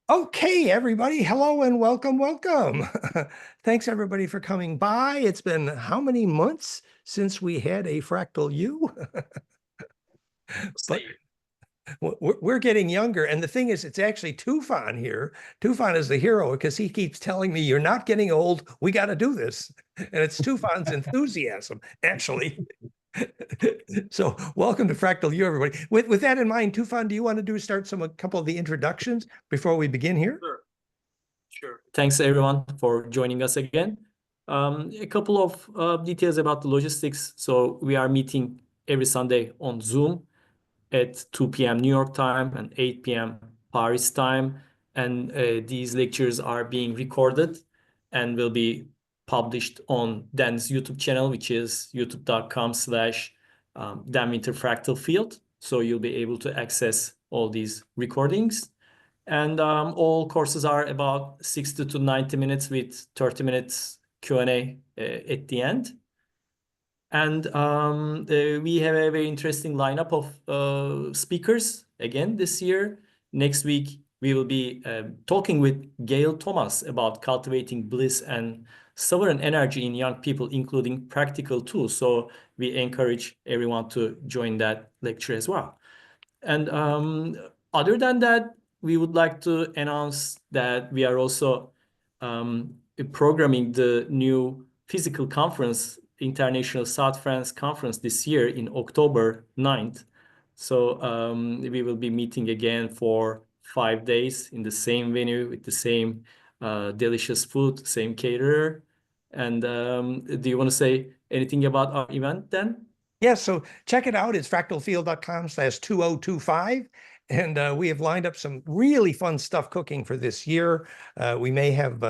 Okay, everybody. Hello and welcome, welcome. Thanks everybody for coming by. It's been how many months since we had a Fractal U? But we're getting younger. And the thing is, it's actually Tufan here. Tufan is the hero because he keeps telling me, you're not getting old. We got to do this. And it's Tufan's enthusiasm, actually. So welcome to Fractal U, everybody. With that in mind, Tufan, do you want to start a couple of the introductions before we begin here? Sure. Sure. Thanks everyone for joining us again. A couple of details about the logistics. So we are meeting every Sunday on Zoom at 2 p.m. New York time and 8 p.m. Paris time. And these lectures are being recorded and will be published on Dan's YouTube channel, which is youtube.com/Dan Winter Fractal Field. So you'll be able to access all these recordings. And all courses are about 60 to 90 minutes with 30 minutes Q&A at the end. And we have a very interesting lineup of speakers again this year. Next week, we will be talking with Gail Thomas about cultivating bliss and sovereign energy in young people, including practical tools. So we encourage everyone to join that lecture as well. And other than that, we would like to announce that we are also programming the new physical conference, International South France Conference this year in October 9th. So we will be meeting again for 5 days in the same venue with the same delicious food, same caterer. And do you want to say anything about our event then? Yeah, so check it out. It's fractalfield.com/2025. And we have lined up some really fun stuff cooking for this year. We may have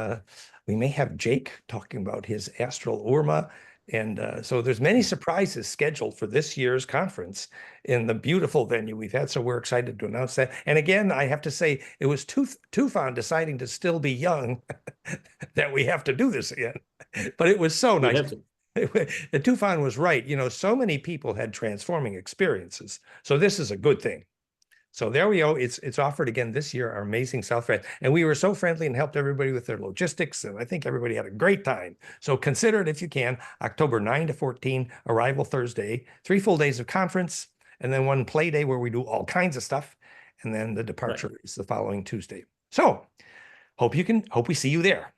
Jake talking about his astral Urma. And so there's many surprises scheduled for this year's conference in the beautiful venue we've had. So we're excited to announce that. And again, I have to say, it was Tufan deciding to still be young that we have to do this again. But it was so nice. Tufan was right. You know, so many people had transforming experiences. So this is a good thing. So there we go. It's offered again this year, our amazing South France. And we were so friendly and helped everybody with their logistics. And I think everybody had a great time. So consider it if you can. October 9 to 14, arrival Thursday, 3 full days of conference, and then 1 play day where we do all kinds of stuff. And then the departure is the following Tuesday. So hope we see you there.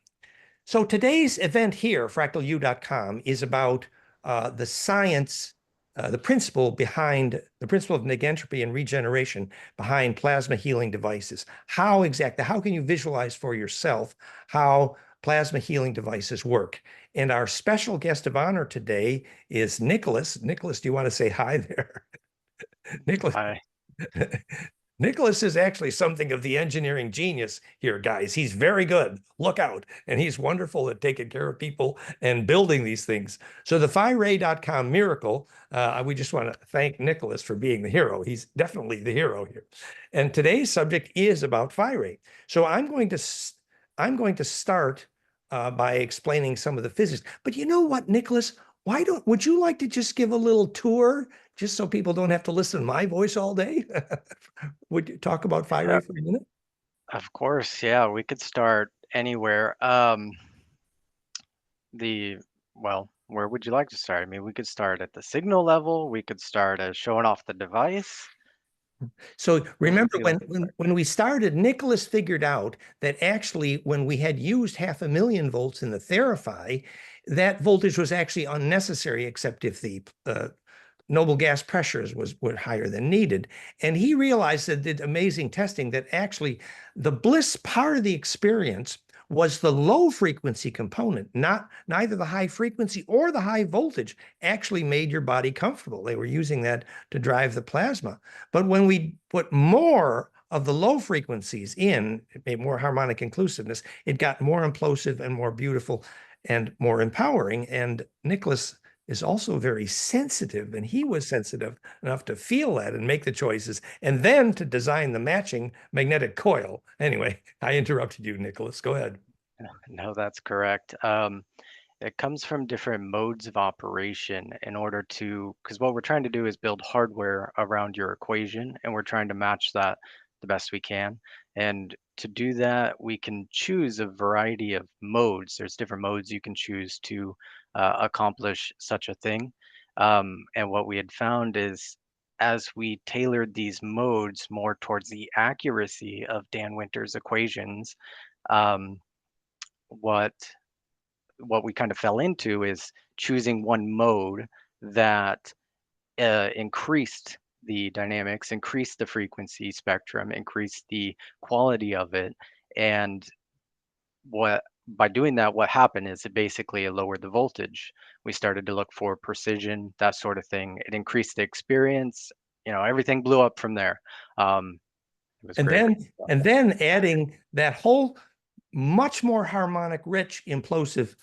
So today's event here, fractalu.com, is about the science, the principle of negentropy and regeneration behind plasma healing devices. How can you visualize for yourself how plasma healing devices work? And our special guest of honor today is Nicholas. Nicholas, do you want to say hi there? Nicholas. Hi. Nicholas is actually something of the engineering genius here, guys. He's very good. Look out. And he's wonderful at taking care of people and building these things. So the PhiRay.com miracle, we just want to thank Nicholas for being the hero. He's definitely the hero here. And today's subject is about PhiRay. So I'm going to start by explaining some of the physics. But you know what, Nicholas? Would you like to just give a little tour just so people don't have to listen to my voice all day? Would you talk about PhiRay for a minute? Of course, yeah, we could start anywhere. Where would you like to start? I mean, we could start at the signal level. We could start as showing off the device. So remember when we started, Nicholas figured out that actually when we had used 500,000 volts in the Therify, that voltage was actually unnecessary, except if the noble gas pressures were higher than needed. And he realized that did amazing testing that actually the bliss part of the experience was the low frequency component, neither the high frequency or the high voltage actually made your body comfortable. They were using that to drive the plasma. But when we put more of the low frequencies in, it made more harmonic inclusiveness, it got more implosive and more beautiful and more empowering. And Nicholas is also very sensitive, and he was sensitive enough to feel that and make the choices, and then to design the matching magnetic coil. Anyway, I interrupted you, Nicholas. Go ahead. No, that's correct. It comes from different modes of operation in order to, because what we're trying to do is build hardware around your equation, and we're trying to match that the best we can. And to do that, we can choose a variety of modes. There's different modes you can choose to accomplish such a thing. And what we had found is as we tailored these modes more towards the accuracy of Dan Winter's equations, um, what what we kind of fell into is choosing one mode that increased the dynamics, increased the frequency spectrum, increased the quality of it. And what by doing that, what happened is it basically lowered the voltage. We started to look for precision, that sort of thing. It increased the experience. Everything blew up from there. It was And great. then adding that whole much more harmonic, rich, implosive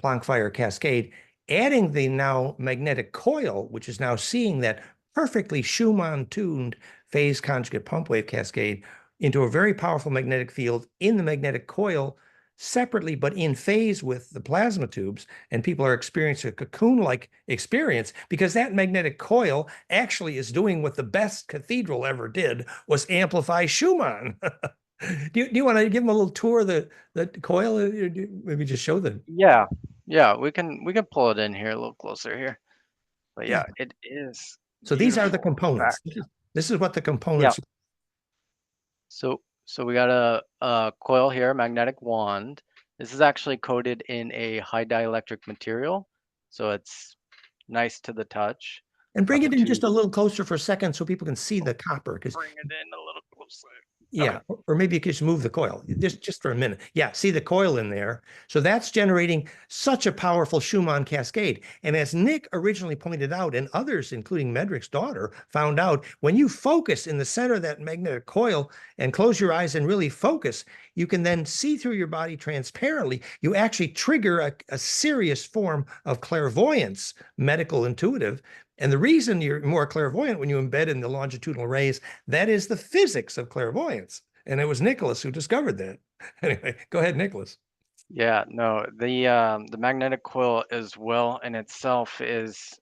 Planck fire cascade, adding the now magnetic coil, which is now seeing that perfectly Schumann-tuned phase conjugate pump wave cascade into a very powerful magnetic field in the magnetic coil separately, but in phase with the plasma tubes. And people are experiencing a cocoon-like experience because that magnetic coil actually is doing what the best cathedral ever did, was amplify Schumann. Do you want to give them a little tour of the coil? Maybe just show them. Yeah, we can pull it in here a little closer here. But yeah, it is So these are the beautiful. components. Fact. This is what the Yeah. components. So we got a coil here, magnetic wand. This is actually coated in a high dielectric material, so it's nice to the touch. And bring The it in just tube. a little closer for a second so people can see the copper. Because Bring it in a little closer. yeah, or maybe you could just move the coil just for a minute. Yeah, see the coil in there. So that's generating such a powerful Schumann cascade. And as Nick originally pointed out, and others, including Medrick's daughter, found out, when you focus in the center of that magnetic coil and close your eyes and really focus, you can then see through your body transparently. You actually trigger a serious form of clairvoyance, medical intuitive. And the reason you're more clairvoyant when you embed in the longitudinal rays, that is the physics of clairvoyance. And it was Nicholas who discovered that. Anyway, go ahead, Nicholas. Yeah, no, the magnetic coil as well in itself is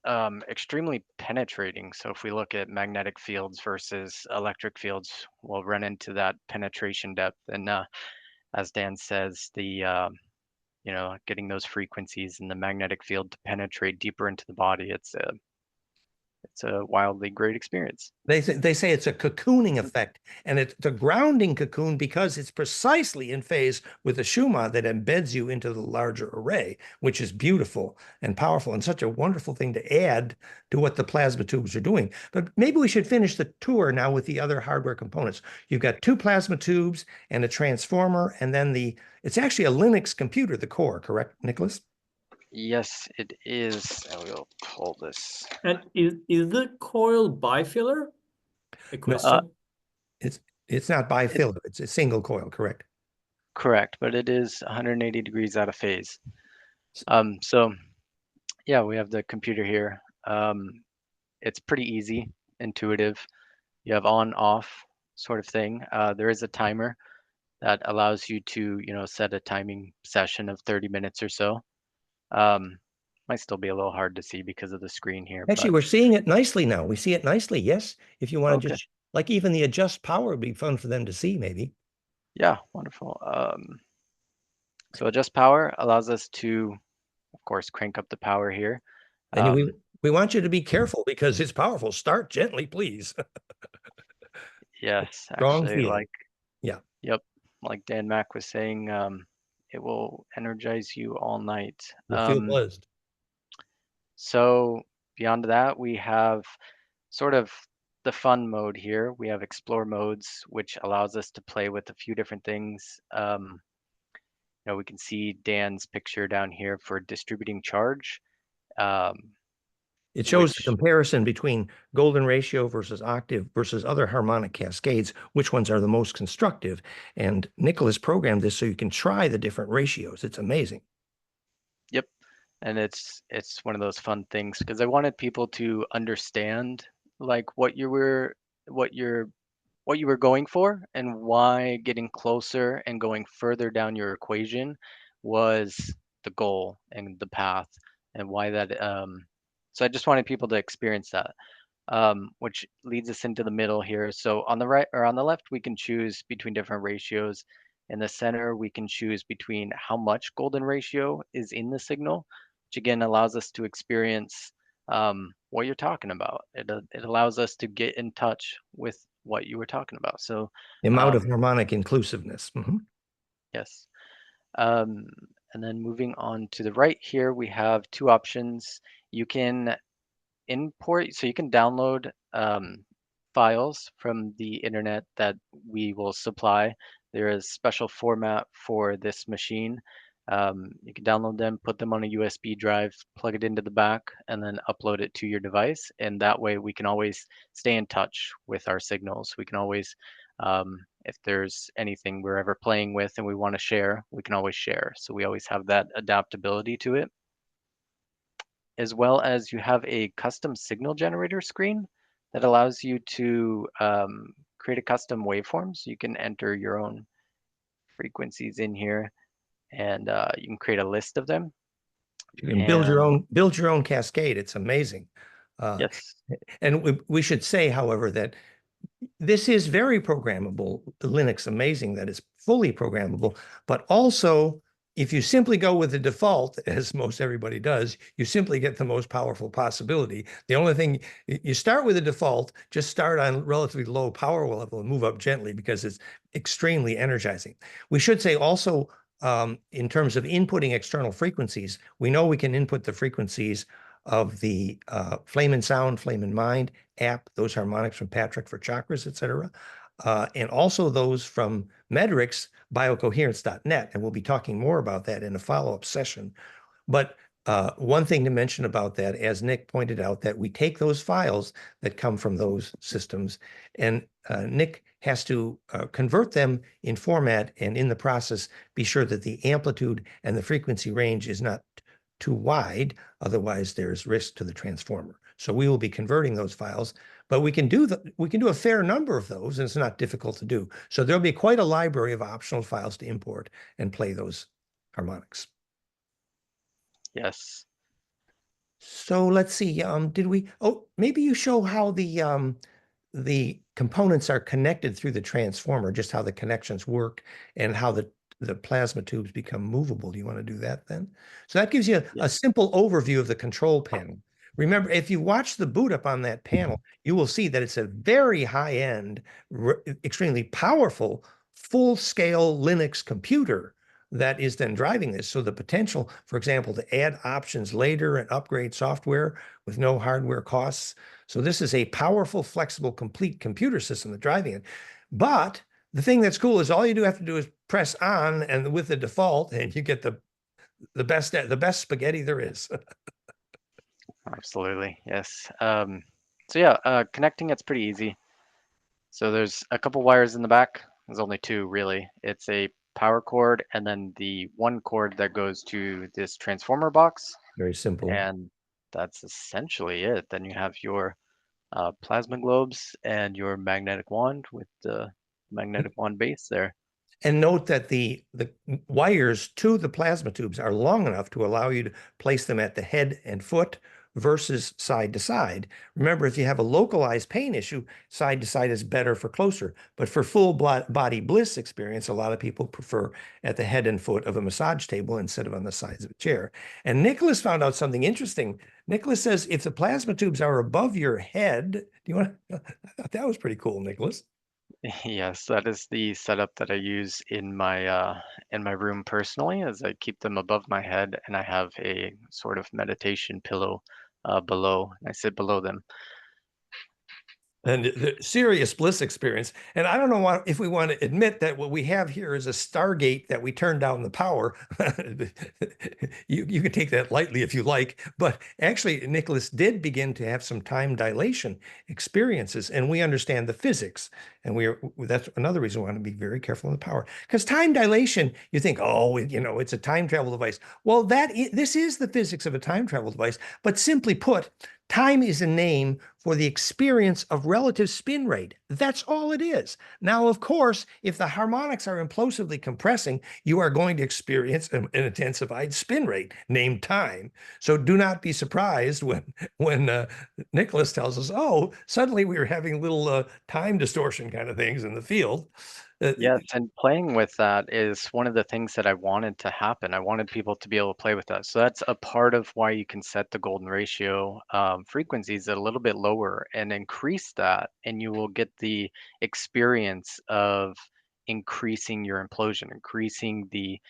extremely penetrating. So if we look at magnetic fields versus electric fields, we'll run into that penetration depth. And as Dan says, getting those frequencies in the magnetic field to penetrate deeper into the body, it's a wildly great experience. They say it's a cocooning effect, and it's a grounding cocoon because it's precisely in phase with the Schumann that embeds you into the larger array, which is beautiful and powerful and such a wonderful thing to add to what the plasma tubes are doing. But maybe we should finish the tour now with the other hardware components. You've got 2 plasma tubes and a transformer, and then it's actually a Linux computer, the core, correct, Nicholas? Yes, it is. I will pull this. And is the coil bifiller? A question. It's not bifiller, it's a single coil, correct? Correct, but it is 180 degrees out of phase. So yeah, we have the computer here. It's pretty easy, intuitive. You have on, off sort of thing. There is a timer that allows you to, set a timing session of 30 minutes or so. Might still be a little hard to see because of the screen here. Actually, we're seeing it nicely now. We see it nicely. Yes. If you want to Okay. just, like, even the adjust power would be fun for them to see, maybe. Yeah, wonderful. So adjust power allows us to, of course, crank up the power here. And we want you to be careful because it's powerful. Start gently, please. Yes, Strong actually, feeling. Yeah. Yep, like Dan Mack was saying, it will energize you all night. You'll feel buzzed. So beyond that, we have sort of the fun mode here. We have explore modes, which allows us to play with a few different things. We can see Dan's picture down here for distributing charge. It shows the comparison between golden ratio versus octave versus other harmonic cascades, which ones are the most constructive. And Nicholas programmed this so you can try the different ratios. It's amazing. Yep. And it's one of those fun things because I wanted people to understand like what you were going for and why getting closer and going further down your equation was the goal and the path and why that so I just wanted people to experience that. which leads us into the middle here. So on the right or on the left, we can choose between different ratios. In the center, we can choose between how much golden ratio is in the signal, which again allows us to experience what you're talking about. It allows us to get in touch with what you were talking about. So The amount of harmonic inclusiveness. yes. And then moving on to the right here, we have two options. You can import, so you can download files from the internet that we will supply. There is special format for this machine. You can download them, put them on a USB drive, plug it into the back, and then upload it to your device. And that way we can always stay in touch with our signals. We can always, if there's anything we're ever playing with and we want to share, we can always share. So we always have that adaptability to it, as well as you have a custom signal generator screen that allows you to create a custom waveform. So you can enter your own frequencies in here, and you can create a list of them. You can build your own cascade. It's amazing. Yes. And we should say, however, that this is very programmable. Linux, amazing that it's fully programmable, but also if you simply go with the default, as most everybody does, you simply get the most powerful possibility. The only thing, you start with the default, just start on relatively low power level and move up gently because it's extremely energizing. We should say also, in terms of inputting external frequencies, we know we can input the frequencies of the Flame and Sound, Flame and Mind app, those harmonics from Patrick for chakras, etc. And also those from Medrix, biocoherence.net. And we'll be talking more about that in a follow-up session. But one thing to mention about that, as Nick pointed out, that we take those files that come from those systems, and Nick has to convert them in format, and in the process, be sure that the amplitude and the frequency range is not too wide, otherwise there's risk to the transformer. So we will be converting those files, but we can do a fair number of those, and it's not difficult to do. So there'll be quite a library of optional files to import and play those harmonics. Yes. So let's see. Maybe you show how the components are connected through the transformer, just how the connections work and how the plasma tubes become movable. Do you want to do that then? So that gives you a simple overview of the control panel. Remember, if you watch the boot up on that panel, you will see that it's a very high-end, extremely powerful, full-scale Linux computer that is then driving this. So the potential, for example, to add options later and upgrade software with no hardware costs. So this is a powerful, flexible, complete computer system that's driving it. But the thing that's cool is all you have to do is press on, and with the default, and you get the best spaghetti there is. Absolutely. Yes. So yeah, connecting it's pretty easy. So there's a couple wires in the back. There's only two really. It's a power cord and then the one cord that goes to this transformer box. Very simple. And that's essentially it. Then you have your plasma globes and your magnetic wand with the magnetic wand base there. And note that the wires to the plasma tubes are long enough to allow you to place them at the head and foot versus side to side. Remember, if you have a localized pain issue, side to side is better for closer. But for full body bliss experience, a lot of people prefer at the head and foot of a massage table instead of on the sides of a chair. And Nicholas found out something interesting. Nicholas says if the plasma tubes are above your head, do you want to? I thought that was pretty cool, Nicholas. Yes, that is the setup that I use in my room personally, as I keep them above my head, and I have a sort of meditation pillow below. I sit below them. And the serious bliss experience. And I don't know if we want to admit that what we have here is a Stargate that we turn down the power. You can take that lightly if you like, but actually Nicholas did begin to have some time dilation experiences, and we understand the physics. And that's another reason we want to be very careful on the power, because time dilation, you think, oh, it's a time travel device. Well, this is the physics of a time travel device, but simply put, Time is a name for the experience of relative spin rate. That's all it is. Now, of course, if the harmonics are implosively compressing, you are going to experience an intensified spin rate named time. So do not be surprised when Nicholas tells us, oh, suddenly we were having little time distortion kind of things in the field. Yes, and playing with that is one of the things that I wanted to happen. I wanted people to be able to play with that. So that's a part of why you can set the golden ratio frequencies a little bit lower and increase that, and you will get the experience of increasing your implosion, increasing the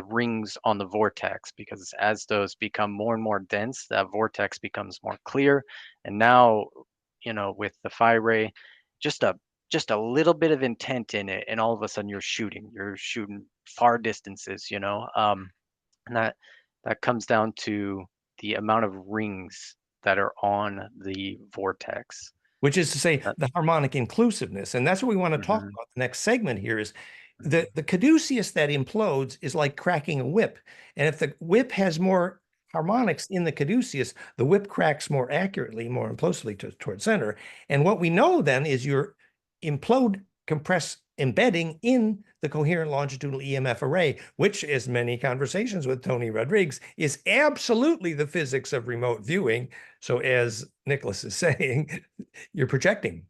rings on the vortex, because as those become more and more dense, that vortex becomes more clear. And now, with the phi ray, just a just a little bit of intent in it, and all of a sudden you're shooting far distances, and that comes down to the amount of rings that are on the vortex. Which is to say Uh, the harmonic inclusiveness. And that's what we want to talk mhm, about. The next segment here is mhm. the caduceus that implodes is like cracking a whip. And if the whip has more harmonics in the caduceus, the whip cracks more accurately, more implosively toward center. And what we know then is your implode compress embedding in the coherent longitudinal EMF array, which, as many conversations with Tony Rodrigues, is absolutely the physics of remote viewing. So as Nicholas is saying, you're projecting.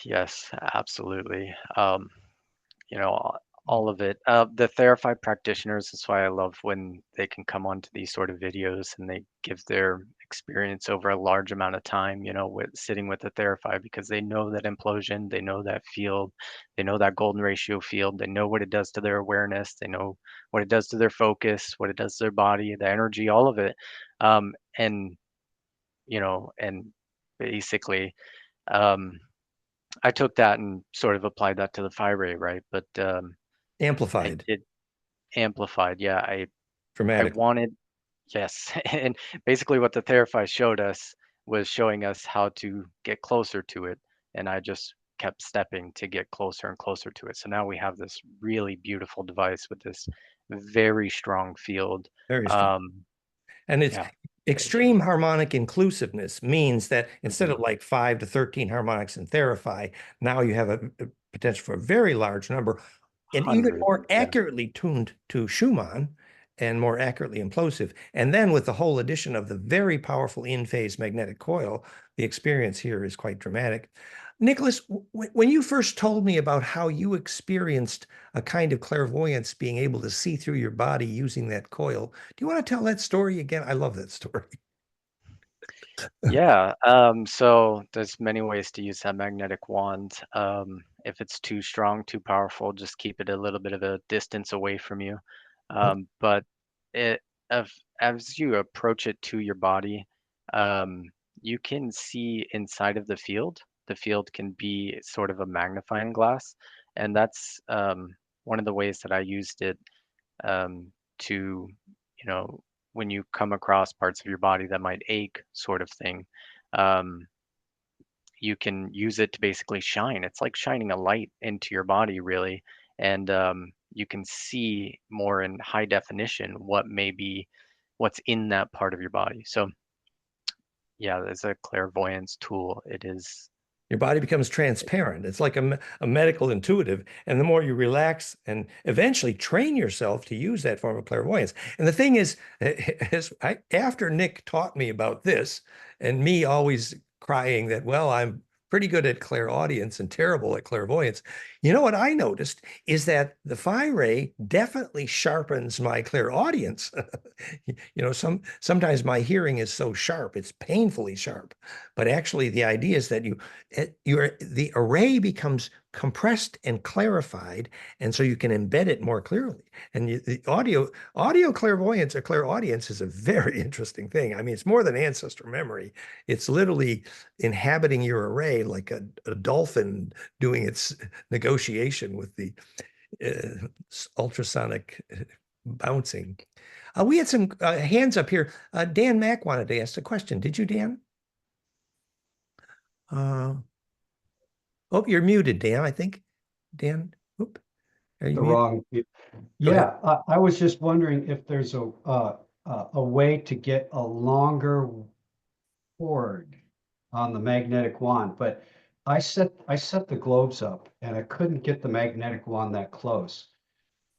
Yes, absolutely. You know, all of it. The Therify practitioners, that's why I love when they can come onto these sort of videos and they give their experience over a large amount of time, with sitting with the Therify, because they know that implosion, they know that field, they know that golden ratio field, they know what it does to their awareness, they know what it does to their focus, what it does to their body, the energy, all of it. And and basically, um, I took that and sort of applied that to the phi ray, right? But Amplified it amplified. Yeah, I dramatically. wanted, yes. And basically what the Therify showed us was showing us how to get closer to it. And I just kept stepping to get closer and closer to it. So now we have this really beautiful device with this very strong field. Very strong. Um, And it's yeah, very extreme strong. harmonic inclusiveness means that instead of Mhm. like 5 to 13 harmonics in Therify, now you have a potential for a very large number and even Hundreds. more Yeah. accurately tuned to Schumann and more accurately implosive. And then with the whole addition of the very powerful in-phase magnetic coil, the experience here is quite dramatic. Nicholas, when you first told me about how you experienced a kind of clairvoyance, being able to see through your body using that coil, do you want to tell that story again? I love that story. Yeah, so there's many ways to use that magnetic wand. If it's too strong, too powerful, just keep it a little bit of a distance away from you. But it, of, as you approach it to your body, um, you can see inside of the field. The field can be sort of a magnifying glass, and that's one of the ways that I used it to, when you come across parts of your body that might ache, sort of thing, um, you can use it to basically shine. It's like shining a light into your body, really. And you can see more in high definition what's in that part of your body. So, yeah, as a clairvoyance tool, it is. Your body becomes transparent. It's like a medical intuitive. And the more you relax and eventually train yourself to use that form of clairvoyance. And the thing is, after Nick taught me about this, and me always crying that, well, I'm pretty good at clairaudience and terrible at clairvoyance. You know what I noticed is that the phi ray definitely sharpens my clairaudience. Sometimes my hearing is so sharp, it's painfully sharp. But actually, the idea is that the array becomes compressed and clarified, and so you can embed it more clearly. And the audio clairvoyance or clairaudience is a very interesting thing. I mean, it's more than ancestor memory. It's literally inhabiting your array like a dolphin doing its negotiation with the ultrasonic bouncing. We had some hands up here. Dan Mack wanted to ask a question. Did you, Dan? Oh, you're muted, Dan, I think. Dan, oop, are you The muted? wrong. Go ahead. Yeah, I was just wondering if there's a way to get a longer cord on the magnetic wand, but I set the globes up and I couldn't get the magnetic wand that close.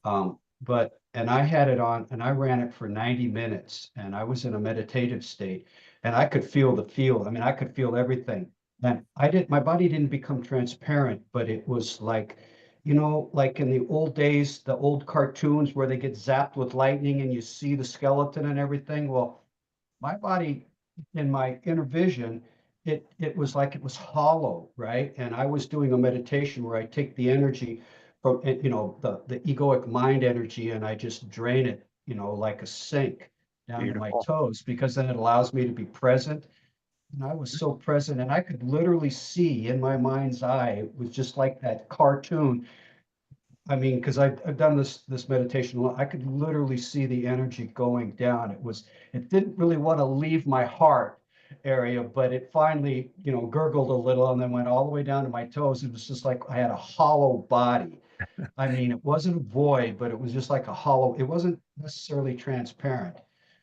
And I had it on and I ran it for 90 minutes and I was in a meditative state and I could feel the field. I mean, I could feel everything. And my body didn't become transparent, but it was like, like in the old days, the old cartoons where they get zapped with lightning and you see the skeleton and everything. Well, my body in my inner vision, it was like it was hollow, right? And I was doing a meditation where I take the energy from the egoic mind energy and I just drain it, like a sink down to my Beautiful. toes, because then it allows me to be present. And I was so present and I could literally see in my mind's eye, it was just like that cartoon. I mean, because I've done this meditation a lot, I could literally see the energy going down. It didn't really want to leave my heart area, but it finally, gurgled a little and then went all the way down to my toes. It was just like I had a hollow body. I mean, it wasn't a void, but it was just like a hollow. It wasn't necessarily transparent,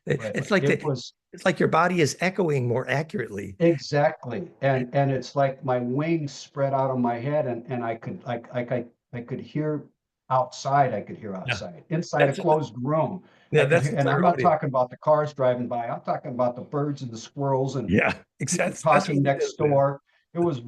but It's like it was it's like your body is echoing more accurately. exactly. And it's like my wings spread out on my head and I could hear outside. I could hear Yeah. outside, inside a closed room. Yeah, I could that's hear, and I'm clear not audio. talking about the cars driving by. I'm talking about the birds and the squirrels and Yeah, people exactly. That's talking what it next is, man. door. It was,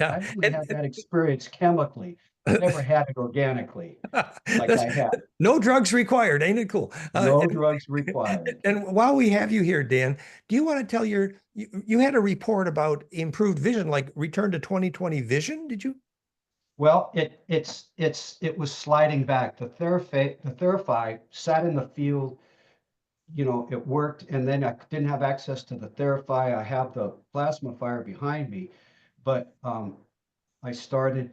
Yeah. I only had that experience chemically. I never had it organically like That's I have. no drugs required. Ain't it cool? No drugs required. And while we have you here, Dan, do you want to tell you had a report about improved vision, like return to 20/20 vision? Did you? Well, it was sliding back. The Therify sat in the field, it worked, and then I didn't have access to the Therify. I have the Plasmafire behind me, but I started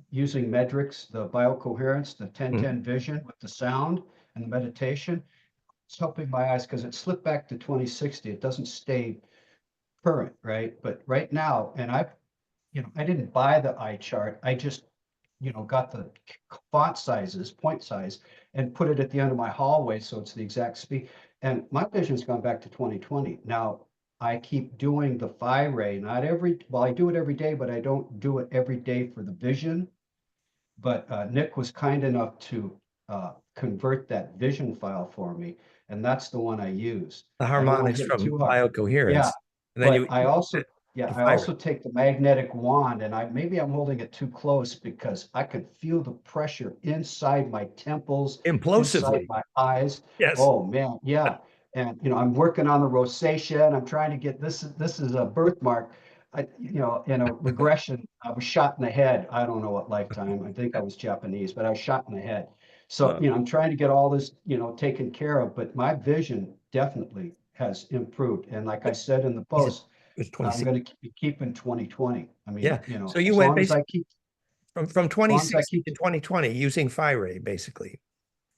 using Medrix, the biocoherence, the 1010 vision with the sound and the meditation. It's helping my eyes because it slipped back to 2060. It doesn't stay current, right? But right now, and I didn't buy the eye chart. I just, got the font sizes, point size, and put it at the end of my hallway so it's the exact speed. And my vision's gone back to 20/20. Now I keep doing the Phi-Ray, well, I do it every day, but I don't do it every day for the vision. But Nick was kind enough to convert that vision file for me, and that's the one I use. The I don't want harmonics to hit it from too hard. biocoherence. Yeah, And then but I also, the I fire also take the magnetic wand and maybe I'm holding it too close because I could feel the pressure inside my temples, inside implosively. my eyes. Yes. Oh man, yeah. And I'm working on the rosacea and I'm trying to get this is a birthmark. In a regression, I was shot in the head. I don't know what lifetime. I think I was Japanese, but I was shot in the head. So, I'm trying to get all this, taken care of, but my vision definitely has improved. And like I said in the post, It's I'm 26. going to be keeping 20/20. I mean, Yeah. So you as went long as I basically keep, from as long as I 2060 keep, to 20/20 using Phi-Ray, basically.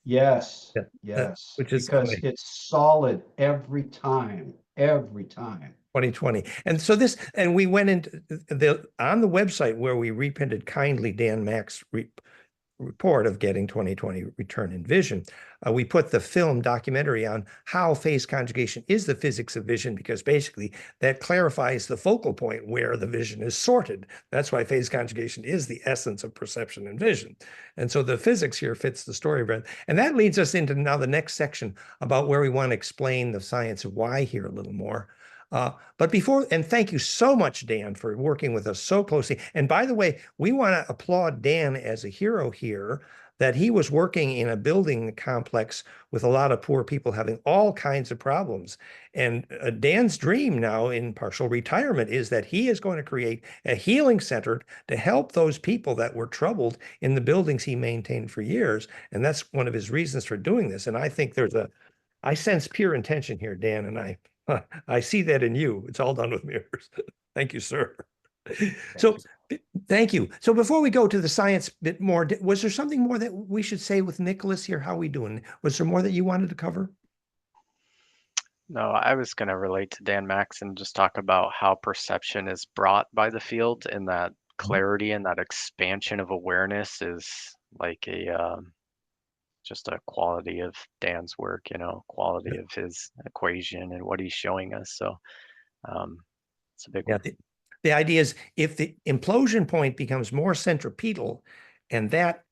yes, Yeah. yes, Which is because amazing. it's solid every time, every time. 20/20. And so and we went into on the website where we reprinted kindly Dan Mack's report of getting 20/20 return in vision. We put the film documentary on how phase conjugation is the physics of vision, because basically that clarifies the focal point where the vision is sorted. That's why phase conjugation is the essence of perception and vision. And so the physics here fits the story, Brent. And that leads us into now the next section about where we want to explain the science of why here a little more. But and thank you so much, Dan, for working with us so closely. And by the way, we want to applaud Dan as a hero here, that he was working in a building complex with a lot of poor people having all kinds of problems. And Dan's dream now in partial retirement is that he is going to create a healing center to help those people that were troubled in the buildings he maintained for years. And that's one of his reasons for doing this. And I think I sense pure intention here, Dan, and I see that in you. It's all done with mirrors. Thank you, sir. So thank you. So before we go to the science bit more, was there something more that we should say with Nicholas here? How are we doing? Was there more that you wanted to cover? No, I was going to relate to Dan Max and just talk about how perception is brought by the field, and that clarity and that expansion of awareness is like just a quality of Dan's work, you know, quality of his equation and what he's showing us. So it's a big Yeah, one. the idea is if the implosion point becomes more centripetal and that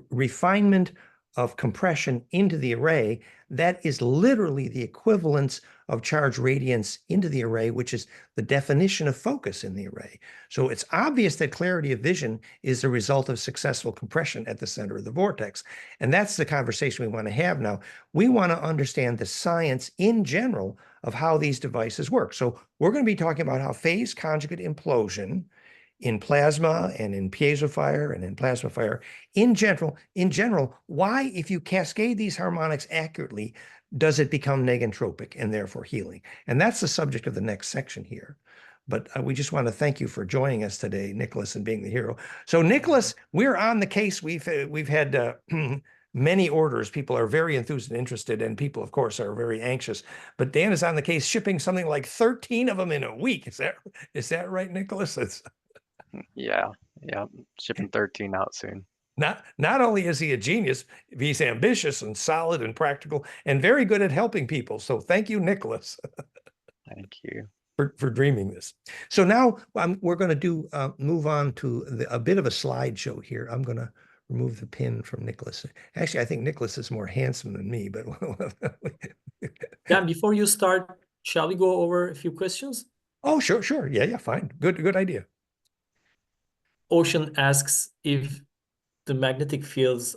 refinement of compression into the array, that is literally the equivalence of charge radiance into the array, which is the definition of focus in the array. So it's obvious that clarity of vision is the result of successful compression at the center of the vortex. And that's the conversation we want to have now. We want to understand the science in general of how these devices work. So we're going to be talking about how phase conjugate implosion in plasma and in piezo fire and in plasma fire in general, why, if you cascade these harmonics accurately, does it become negentropic and therefore healing? And that's the subject of the next section here. But we just want to thank you for joining us today, Nicholas, and being the hero. So Nicholas, we're on the case. We've had many orders. People are very enthused and interested, and people, of course, are very anxious. But Dan is on the case, shipping something like 13 of them in a week. Is that right, Nicholas? Yeah, shipping 13 out soon. Not only is he a genius, he's ambitious and solid and practical and very good at helping people. So thank you, Nicholas, Thank you. for dreaming this. So now we're going to move on to a bit of a slideshow here. I'm going to remove the pin from Nicholas. Actually, I think Nicholas is more handsome than me, but Dan, before you start, shall we go over a few questions? Oh, sure. Yeah, fine. Good idea. Ocean asks if the magnetic fields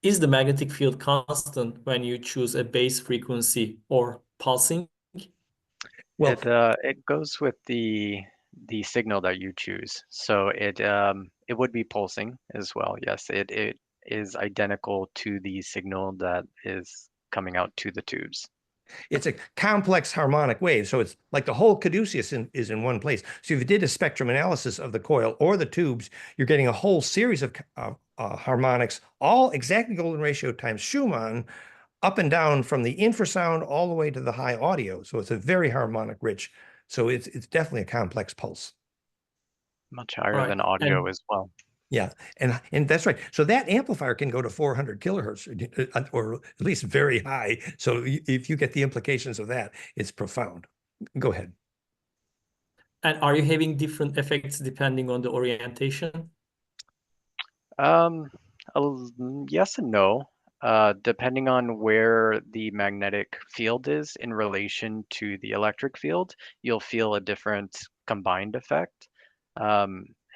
is the magnetic field constant when you choose a base frequency or pulsing? Well, it goes with the signal that you choose. So it would be pulsing as well. Yes, it is identical to the signal that is coming out to the tubes. it's a complex harmonic wave. So it's like the whole caduceus is in one place. So if you did a spectrum analysis of the coil or the tubes, you're getting a whole series of harmonics, all exactly golden ratio times Schumann, up and down from the infrasound all the way to the high audio. So it's a very harmonic rich. So it's definitely a complex pulse. Much higher Right. than audio as well. Yeah, and that's right. So that amplifier can go to 400 kilohertz, or at least very high. So if you get the implications of that, it's profound. Go ahead. And are you having different effects depending on the orientation? Yes and no. Depending on where the magnetic field is in relation to the electric field, you'll feel a different combined effect.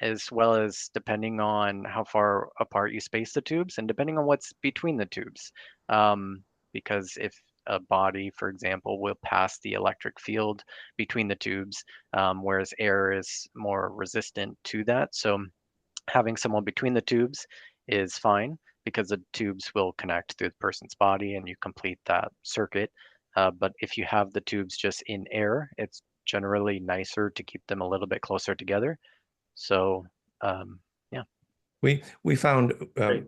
As well as depending on how far apart you space the tubes and depending on what's between the tubes. Because if a body, for example, will pass the electric field between the tubes, whereas air is more resistant to that. So having someone between the tubes is fine because the tubes will connect through the person's body and you complete that circuit. But if you have the tubes just in air, it's generally nicer to keep them a little bit closer together. So, yeah. We found, Great.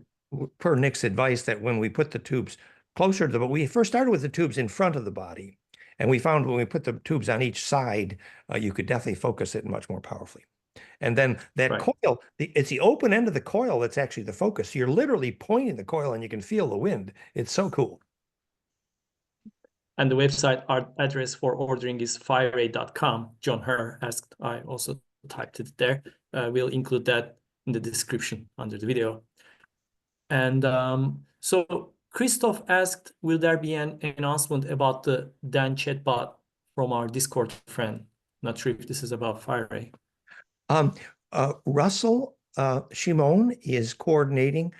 per Nick's advice, that when we put the tubes closer to the, we first started with the tubes in front of the body. And we found when we put the tubes on each side, you could definitely focus it much more powerfully. And then that Right. coil, it's the open end of the coil that's actually the focus. You're literally pointing the coil and you can feel the wind. It's so cool. And the website address for ordering is fireray.com. John Herr asked, I also typed it there. We'll include that in the description under the video. And so Christoph asked, will there be an announcement about the Dan chatbot from our Discord friend? Not sure if this is about FireRay. Russell Shimon is coordinating,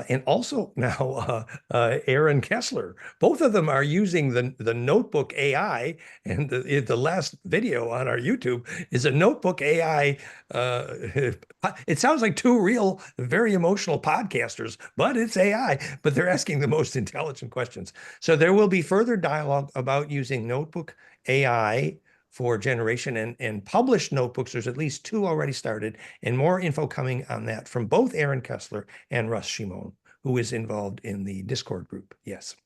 and also now Aaron Kessler. Both of them are using the Notebook AI, and the last video on our YouTube is a Notebook AI. It sounds like two real, very emotional podcasters, but it's AI. But they're asking the most intelligent questions. So there will be further dialogue about using Notebook AI for generation and published notebooks. There's at least 2 already started, and more info coming on that from both Aaron Kessler and Russ Shimon, who is involved in the Discord group. Yes.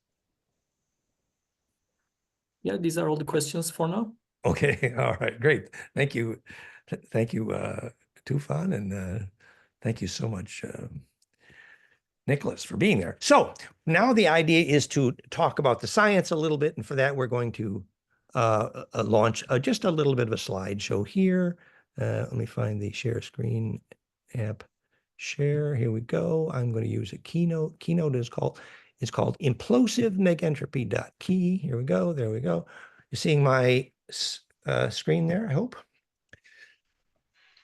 Yeah, these are all the questions for now. Okay. All right. Great. Thank you. Thank you, Tufan, and thank you so much, Nicholas, for being there. So now the idea is to talk about the science a little bit. And for that, we're going to launch just a little bit of a slideshow here. Let me find the share screen app. Share. Here we go. I'm going to use a Keynote. Keynote is called implosive negentropy.key. Here we go. There we go. You're seeing my screen there, I hope.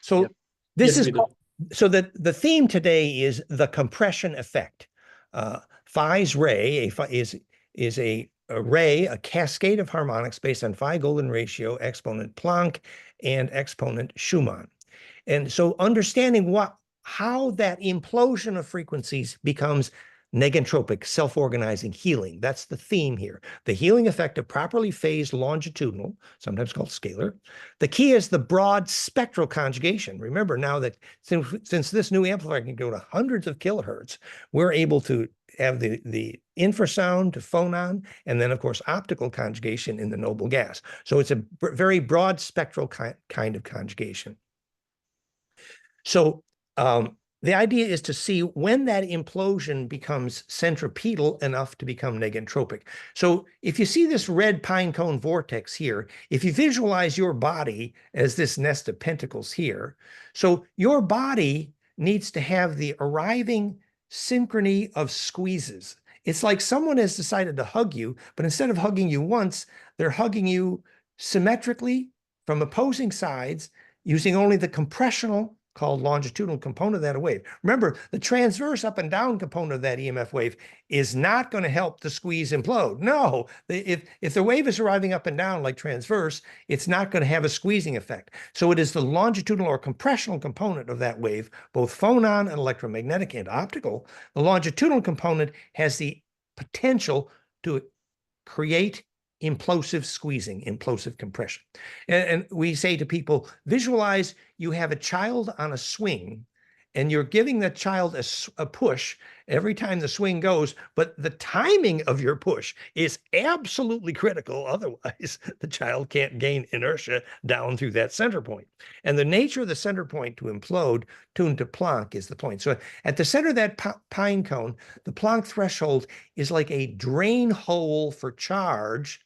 So Yep. this Yes, is we do. so the theme today is the compression effect. Phi's ray is a ray, a cascade of harmonics based on Phi golden ratio, exponent Planck, and exponent Schumann. And so understanding how that implosion of frequencies becomes negentropic, self-organizing healing. That's the theme here. The healing effect of properly phased longitudinal, sometimes called scalar. The key is the broad spectral conjugation. Remember now that since this new amplifier can go to hundreds of kilohertz, we're able to have the infrasound to phonon, and then of course optical conjugation in the noble gas. So it's a very broad spectral kind of conjugation. So the idea is to see when that implosion becomes centripetal enough to become negentropic. So if you see this red pine cone vortex here, if you visualize your body as this nest of pentacles here, so your body needs to have the arriving synchrony of squeezes. It's like someone has decided to hug you, but instead of hugging you once, they're hugging you symmetrically from opposing sides using only the compressional called longitudinal component of that wave. Remember, the transverse up and down component of that EMF wave is not going to help the squeeze implode. No, if the wave is arriving up and down like transverse, it's not going to have a squeezing effect. So it is the longitudinal or compressional component of that wave, both phonon and electromagnetic and optical. The longitudinal component has the potential to create implosive squeezing, implosive compression. And we say to people, visualize you have a child on a swing and you're giving that child a push every time the swing goes, but the timing of your push is absolutely critical. Otherwise, the child can't gain inertia down through that center point. And the nature of the center point to implode, tuned to Planck, is the point. So at the center of that pine cone, the Planck threshold is like a drain hole for charge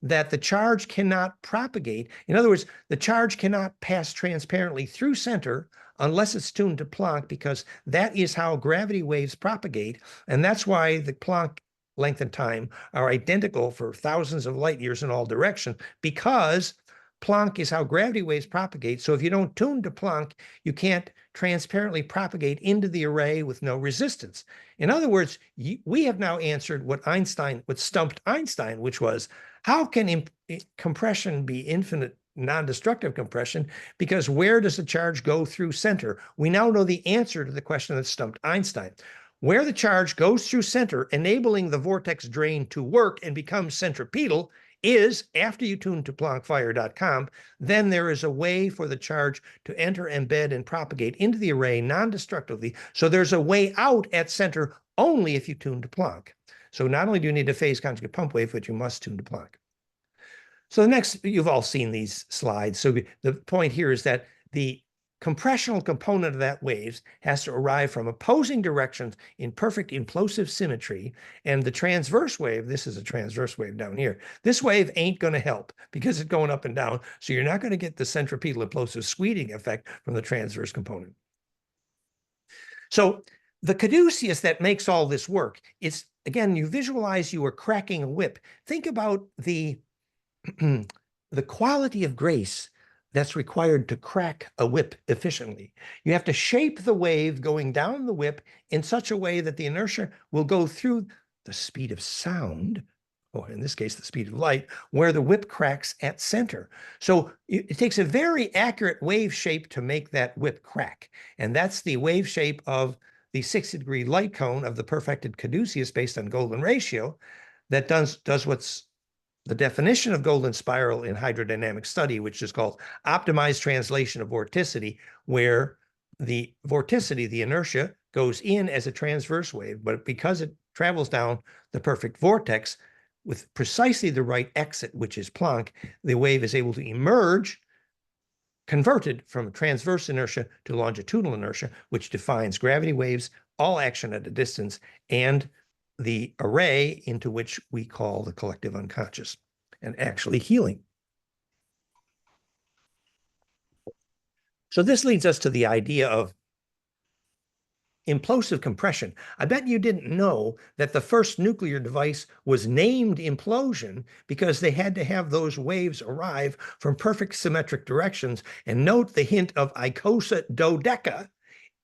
that the charge cannot propagate. In other words, the charge cannot pass transparently through center unless it's tuned to Planck, because that is how gravity waves propagate. And that's why the Planck length and time are identical for thousands of light years in all directions, because Planck is how gravity waves propagate. So if you don't tune to Planck, you can't transparently propagate into the array with no resistance. In other words, we have now answered what stumped Einstein, which was, how can compression be infinite non-destructive compression? Because where does the charge go through center? We now know the answer to the question that stumped Einstein. Where the charge goes through center, enabling the vortex drain to work and become centripetal, is, after you tune to PlanckFire.com, then there is a way for the charge to enter, embed, and propagate into the array non-destructively. So there's a way out at center only if you tune to Planck. So not only do you need a phase conjugate pump wave, but you must tune to Planck. So the next, you've all seen these slides. So the point here is that the compressional component of that wave has to arrive from opposing directions in perfect implosive symmetry. And the transverse wave, this is a transverse wave down here, this wave ain't going to help because it's going up and down. So you're not going to get the centripetal implosive squeezing effect from the transverse component. So the caduceus that makes all this work is, again, you visualize you are cracking a whip. Think about the quality of grace that's required to crack a whip efficiently. You have to shape the wave going down the whip in such a way that the inertia will go through the speed of sound, or in this case, the speed of light, where the whip cracks at center. So it takes a very accurate wave shape to make that whip crack. And that's the wave shape of the 60-degree light cone of the perfected caduceus based on golden ratio that does what's the definition of golden spiral in hydrodynamic study, which is called optimized translation of vorticity, where the vorticity, the inertia, goes in as a transverse wave, but because it travels down the perfect vortex with precisely the right exit, which is Planck, the wave is able to emerge converted from transverse inertia to longitudinal inertia, which defines gravity waves, all action at a distance, and the array into which we call the collective unconscious, and actually healing. So this leads us to the idea of implosive compression. I bet you didn't know that the first nuclear device was named implosion because they had to have those waves arrive from perfect symmetric directions. And note the hint of Icosa dodeca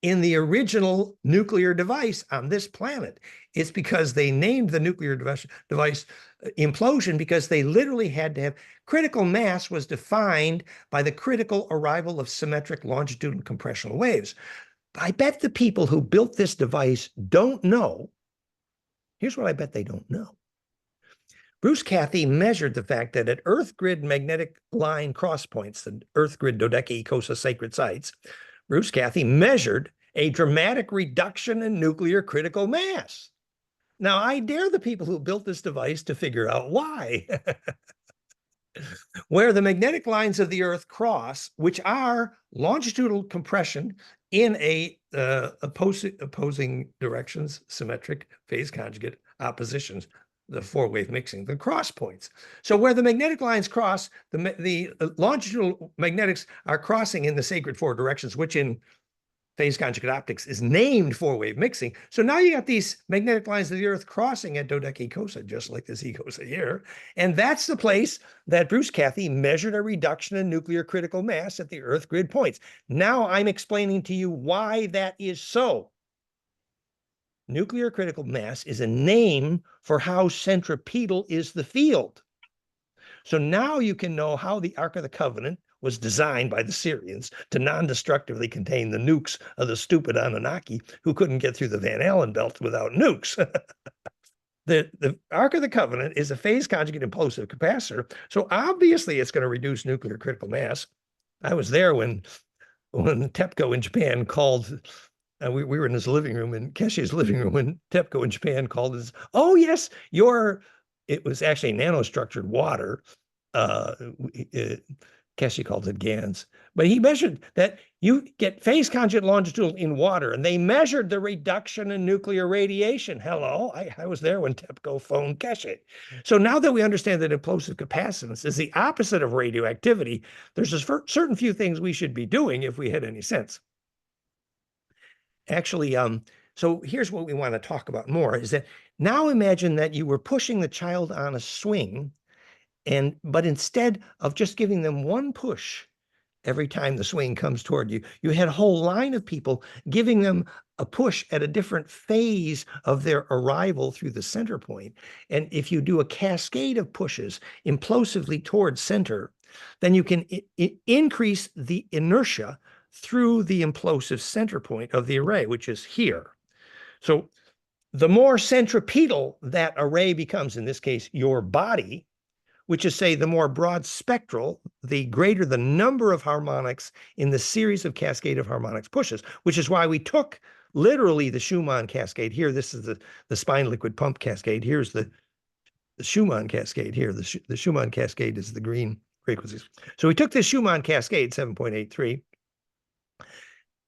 in the original nuclear device on this planet. It's because they named the nuclear device implosion because they literally had to have critical mass was defined by the critical arrival of symmetric longitudinal compressional waves. I bet the people who built this device don't know. Here's what I bet they don't know. Bruce Cathy measured the fact that at Earth grid magnetic line cross points, the Earth grid dodeca Icosa sacred sites, Bruce Cathy measured a dramatic reduction in nuclear critical mass. Now, I dare the people who built this device to figure out why. Where the magnetic lines of the Earth cross, which are longitudinal compression in opposing directions, symmetric phase conjugate oppositions, the four-wave mixing, the cross points. So where the magnetic lines cross, the longitudinal magnetics are crossing in the sacred four directions, which in phase conjugate optics is named four-wave mixing. So now you got these magnetic lines of the Earth crossing at dodeca Icosa, just like this Icosa here. And that's the place that Bruce Cathy measured a reduction in nuclear critical mass at the Earth grid points. Now I'm explaining to you why that is so. Nuclear critical mass is a name for how centripetal is the field. So now you can know how the Ark of the Covenant was designed by the Syrians to non-destructively contain the nukes of the stupid Anunnaki who couldn't get through the Van Allen belt without nukes. The Ark of the Covenant is a phase conjugate implosive capacitor, so obviously it's going to reduce nuclear critical mass. I was there when TEPCO in Japan called. We were in his living room, in Keshe's living room, when TEPCO in Japan called us. Oh yes, it was actually nanostructured water. Keshe called it GANS, but he measured that you get phase conjugate longitudinal in water, and they measured the reduction in nuclear radiation. Hello, I was there when TEPCO phoned Keshe. So now that we understand that implosive capacitance is the opposite of radioactivity, there's a certain few things we should be doing if we had any sense. Actually, so here's what we want to talk about more, is that now imagine that you were pushing the child on a swing, but instead of just giving them one push every time the swing comes toward you, you had a whole line of people giving them a push at a different phase of their arrival through the center point. And if you do a cascade of pushes implosively towards center, then you can increase the inertia through the implosive center point of the array, which is here. So the more centripetal that array becomes, in this case, your body, which is, say, the more broad spectral, the greater the number of harmonics in the series of cascade of harmonics pushes, which is why we took literally the Schumann cascade here. This is the spine liquid pump cascade. Here's the Schumann cascade here. The Schumann cascade is the green frequencies. So we took this Schumann cascade, 7.83,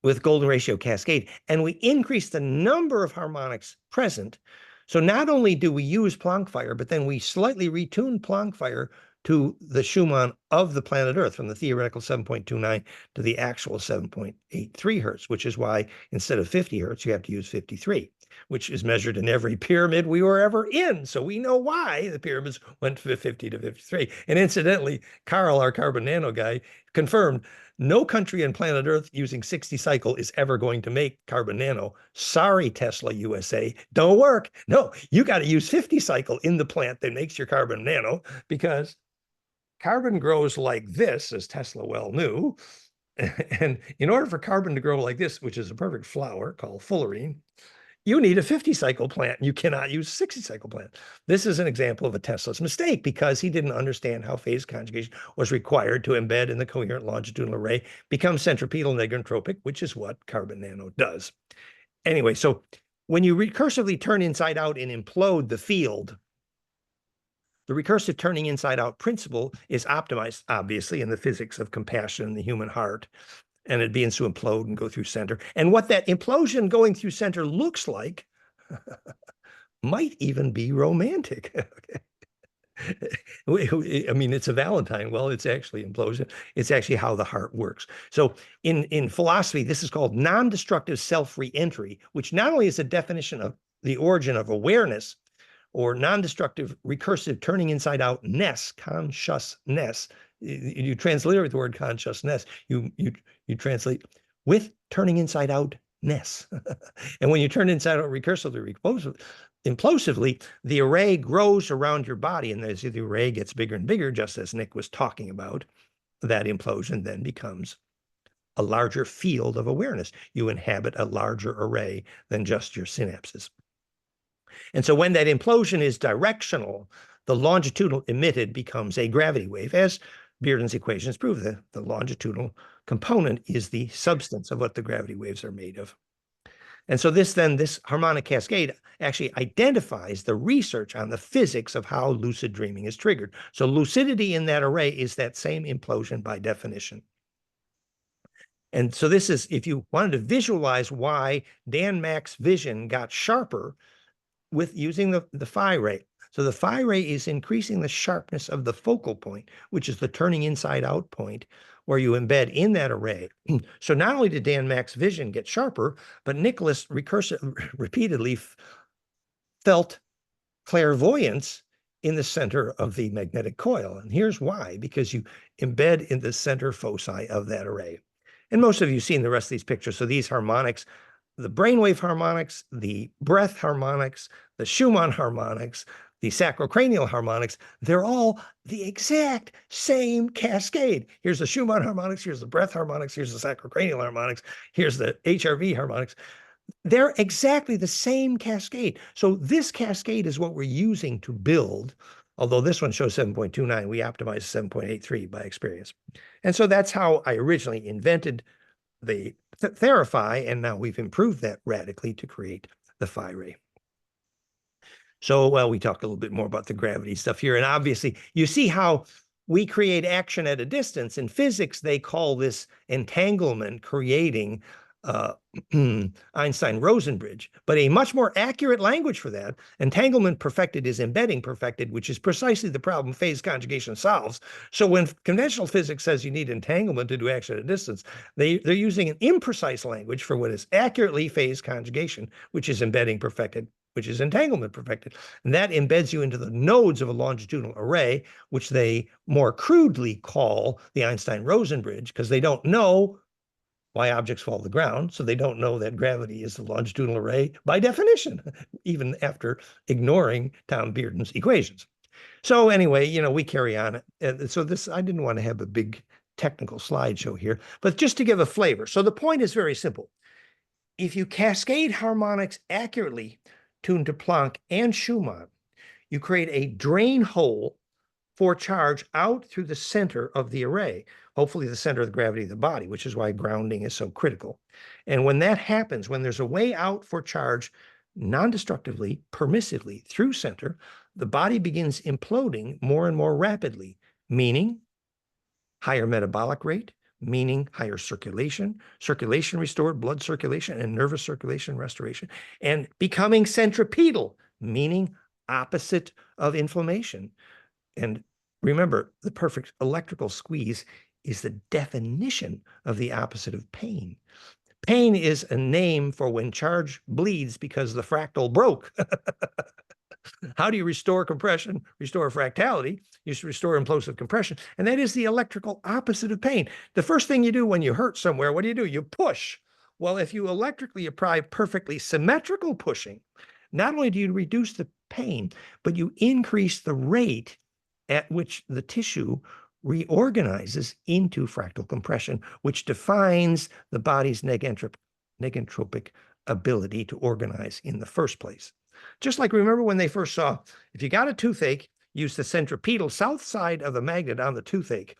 with golden ratio cascade, and we increased the number of harmonics present. So not only do we use Planck fire, but then we slightly retune Planck fire to the Schumann of the planet Earth, from the theoretical 7.29 to the actual 7.83 hertz, which is why instead of 50 hertz, you have to use 53, which is measured in every pyramid we were ever in. So we know why the pyramids went from 50 to 53. And incidentally, Carl, our carbon nano guy, confirmed no country on planet Earth using 60 cycle is ever going to make carbon nano. Sorry, Tesla USA, don't work. No, you got to use 50 cycle in the plant that makes your carbon nano, because carbon grows like this, as Tesla well knew. And in order for carbon to grow like this, which is a perfect flower called fullerene, you need a 50 cycle plant. You cannot use a 60 cycle plant. This is an example of a Tesla's mistake, because he didn't understand how phase conjugation was required to embed in the coherent longitudinal array, become centripetal negentropic, which is what carbon nano does. Anyway, so when you recursively turn inside out and implode the field, The recursive turning inside out principle is optimized, obviously, in the physics of compassion in the human heart, and it begins to implode and go through center. And what that implosion going through center looks like might even be romantic. I mean, it's a Valentine. Well, it's actually implosion. It's actually how the heart works. So in philosophy, this is called non-destructive self-reentry, which not only is a definition of the origin of awareness, or non-destructive recursive turning inside out ness, consciousness. You transliterate the word consciousness. You translate with turning inside out ness. And when you turn inside out recursively, implosively, the array grows around your body, and as the array gets bigger and bigger, just as Nick was talking about, that implosion then becomes a larger field of awareness. You inhabit a larger array than just your synapses. And so when that implosion is directional, the longitudinal emitted becomes a gravity wave, as Bearden's equations prove. The longitudinal component is the substance of what the gravity waves are made of. And so this harmonic cascade actually identifies the research on the physics of how lucid dreaming is triggered. So lucidity in that array is that same implosion by definition. And so this is, if you wanted to visualize why Dan Mack's vision got sharper with using the phi ray. So the phi ray is increasing the sharpness of the focal point, which is the turning inside out point where you embed in that array. So not only did Dan Mack's vision get sharper, but Nicholas repeatedly felt clairvoyance in the center of the magnetic coil. And here's why, because you embed in the center foci of that array. And most of you have seen the rest of these pictures. So these harmonics, the brainwave harmonics, the breath harmonics, the Schumann harmonics, the sacrocranial harmonics, they're all the exact same cascade. Here's the Schumann harmonics, here's the breath harmonics, here's the sacrocranial harmonics, here's the HRV harmonics. They're exactly the same cascade. So this cascade is what we're using to build, although this one shows 7.29, we optimized 7.83 by experience. And so that's how I originally invented the TheraPhi, and now we've improved that radically to create the phi ray. So, well, we talked a little bit more about the gravity stuff here, and obviously you see how we create action at a distance. In physics, they call this entanglement creating Einstein-Rosen bridge, but a much more accurate language for that, entanglement perfected is embedding perfected, which is precisely the problem phase conjugation solves. So when conventional physics says you need entanglement to do action at a distance, they're using an imprecise language for what is accurately phase conjugation, which is embedding perfected, which is entanglement perfected. And that embeds you into the nodes of a longitudinal array, which they more crudely call the Einstein-Rosen bridge, because they don't know why objects fall to the ground. So they don't know that gravity is the longitudinal array by definition, even after ignoring Tom Bearden's equations. So anyway, we carry on. So this, I didn't want to have a big technical slideshow here, but just to give a flavor. So the point is very simple. If you cascade harmonics accurately tuned to Planck and Schumann, you create a drain hole for charge out through the center of the array, hopefully the center of the gravity of the body, which is why grounding is so critical. And when that happens, when there's a way out for charge non-destructively, permissively through center, the body begins imploding more and more rapidly, meaning higher metabolic rate, meaning higher circulation restored, blood circulation and nervous circulation restoration, and becoming centripetal, meaning opposite of inflammation. And remember, the perfect electrical squeeze is the definition of the opposite of pain. Pain is a name for when charge bleeds because the fractal broke. How do you restore compression, restore fractality? You restore implosive compression. And that is the electrical opposite of pain. The first thing you do when you hurt somewhere, what do? You push. Well, if you electrically apply perfectly symmetrical pushing, not only do you reduce the pain, but you increase the rate at which the tissue reorganizes into fractal compression, which defines the body's negentropic ability to organize in the first place. Just like, remember when they first saw, if you got a toothache, use the centripetal south side of the magnet on the toothache.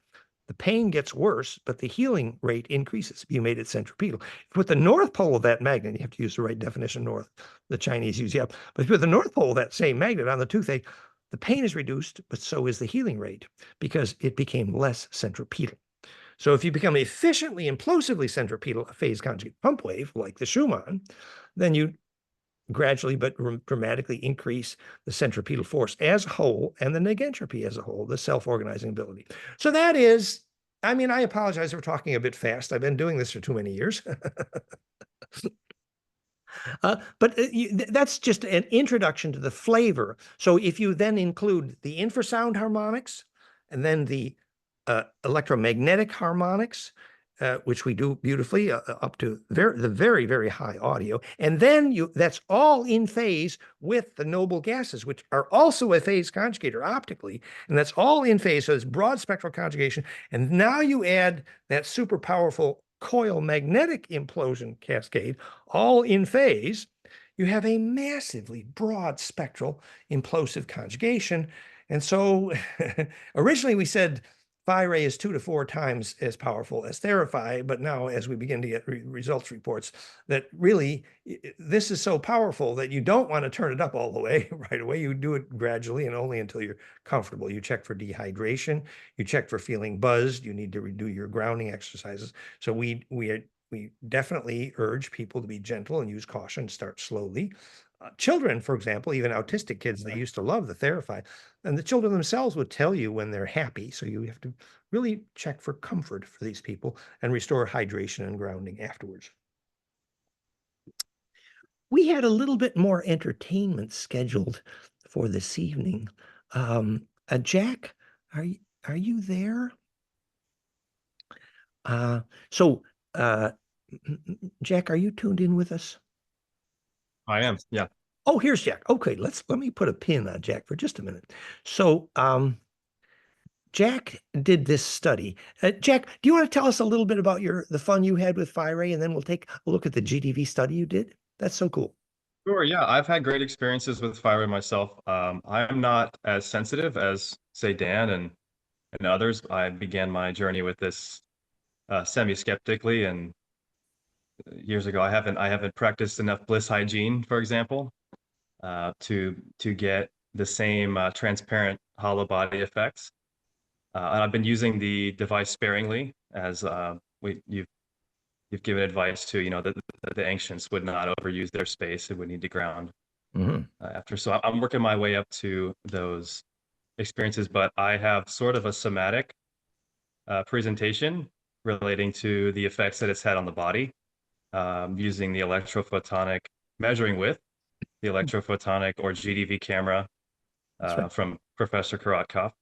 The pain gets worse, but the healing rate increases if you made it centripetal. If you put the north pole of that magnet, you have to use the right definition north, the Chinese use, but if you put the north pole of that same magnet on the toothache, the pain is reduced, but so is the healing rate because it became less centripetal. So if you become efficiently implosively centripetal, a phase conjugate pump wave like the Schumann, then you gradually but dramatically increase the centripetal force as a whole and the negentropy as a whole, the self-organizing ability. So that is, I mean, I apologize for talking a bit fast. I've been doing this for too many years. But that's just an introduction to the flavor. So if you then include the infrasound harmonics and then the electromagnetic harmonics, which we do beautifully up to the very, very high audio. And then that's all in phase with the noble gases, which are also a phase conjugator optically. And that's all in phase. So it's broad spectral conjugation. And now you add that super powerful coil magnetic implosion cascade, all in phase. You have a massively broad spectral implosive conjugation. And so originally we said Phi-Ray is 2 to 4 times as powerful as TheraPhi, but now as we begin to get results reports that really this is so powerful that you don't want to turn it up all the way right away. You do it gradually and only until you're comfortable. You check for dehydration, you check for feeling buzzed, you need to redo your grounding exercises. So we definitely urge people to be gentle and use caution, start slowly. Children, for example, even autistic kids, they used to love the TheraPhi, and the children themselves would tell you when they're happy. So you have to really check for comfort for these people and restore hydration and grounding afterwards. We had a little bit more entertainment scheduled for this evening. Jack, are you there? Jack, are you tuned in with us? I am, yeah. Oh, here's Jack. Okay, let me put a pin on Jack for just a minute. So, Jack did this study. Jack, do you want to tell us a little bit about the fun you had with Phi-Ray, and then we'll take a look at the GDV study you did? That's so cool. Sure, yeah. I've had great experiences with Phi-Ray myself. I'm not as sensitive as, say, Dan and others. I began my journey with this semi-skeptically, and years ago, I haven't practiced enough bliss hygiene, for example, to get the same transparent hollow body effects. And I've been using the device sparingly, as you've given advice to, that the ancients would not overuse their space; it would need to ground after. So I'm working my way up to those experiences, but I have sort of a somatic presentation relating to the effects that it's had on the body. Using the electrophotonic measuring with the electrophotonic or GDV camera right. from Professor Korotkov.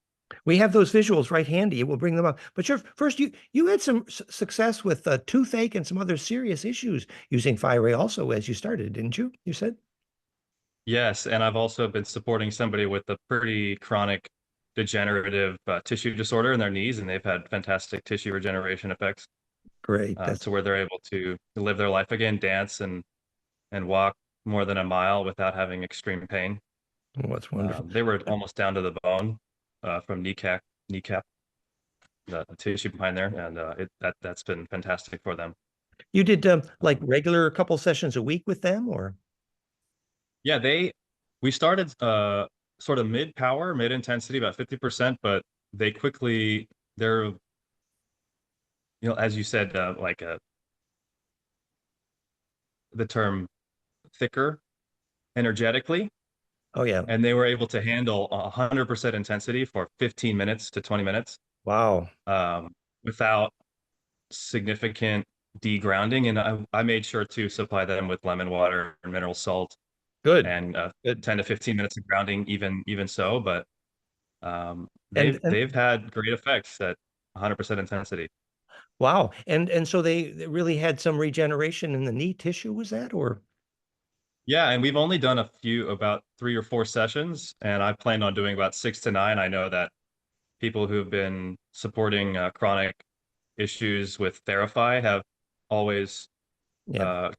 We have those visuals right handy. We'll bring them up. But first, you had some success with toothache and some other serious issues using Phi-Ray also as you started, didn't you? You said? Yes, and I've also been supporting somebody with a pretty chronic degenerative tissue disorder in their knees, and they've had fantastic tissue regeneration effects. Great. To where they're able to live their life again, dance and walk more than a mile without having extreme pain. Oh, that's wonderful. They were almost down to the bone from kneecap, the tissue behind there, and that's been fantastic for them. You did like regular couple sessions a week with them, or? Yeah, we started sort of mid-power, mid-intensity, about 50%, but they're as you said, the term thicker energetically. Oh, yeah. And they were able to handle 100% intensity for 15 minutes to 20 minutes. Wow. Without significant degrounding. And I made sure to supply them with lemon water and mineral salt. Good. And Good. 10 to 15 minutes of grounding, even so. But they've had great effects at 100% intensity. Wow. And so they really had some regeneration in the knee tissue, was that, or? Yeah, and we've only done about 3 or 4 sessions, and I plan on doing about 6 to 9. I know that people who've been supporting chronic issues with TheraPhi have always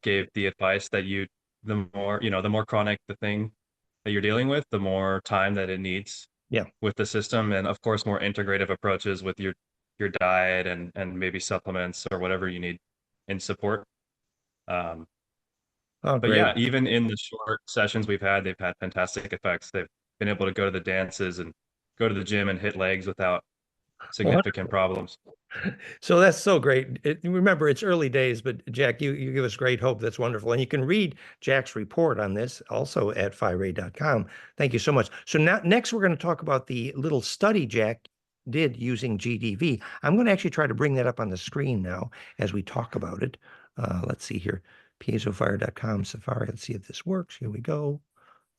gave the advice that the more chronic the thing that you're dealing with, the more time that it needs with the system, and of course more integrative approaches with your diet and maybe supplements or whatever you need in support. But yeah, even in the short sessions they've had fantastic effects. been able to go to the dances and go to the gym and hit legs without significant problems. So that's so great. Remember, it's early days, but Jack, you give us great hope. That's wonderful. And you can read Jack's report on this also at FiRay.com. Thank you so much. So now, next, we're going to talk about the little study Jack did using GDV. I'm going to actually try to bring that up on the screen now as we talk about it. Let's see here, piezofire.com Safari. Let's see if this works. Here we go.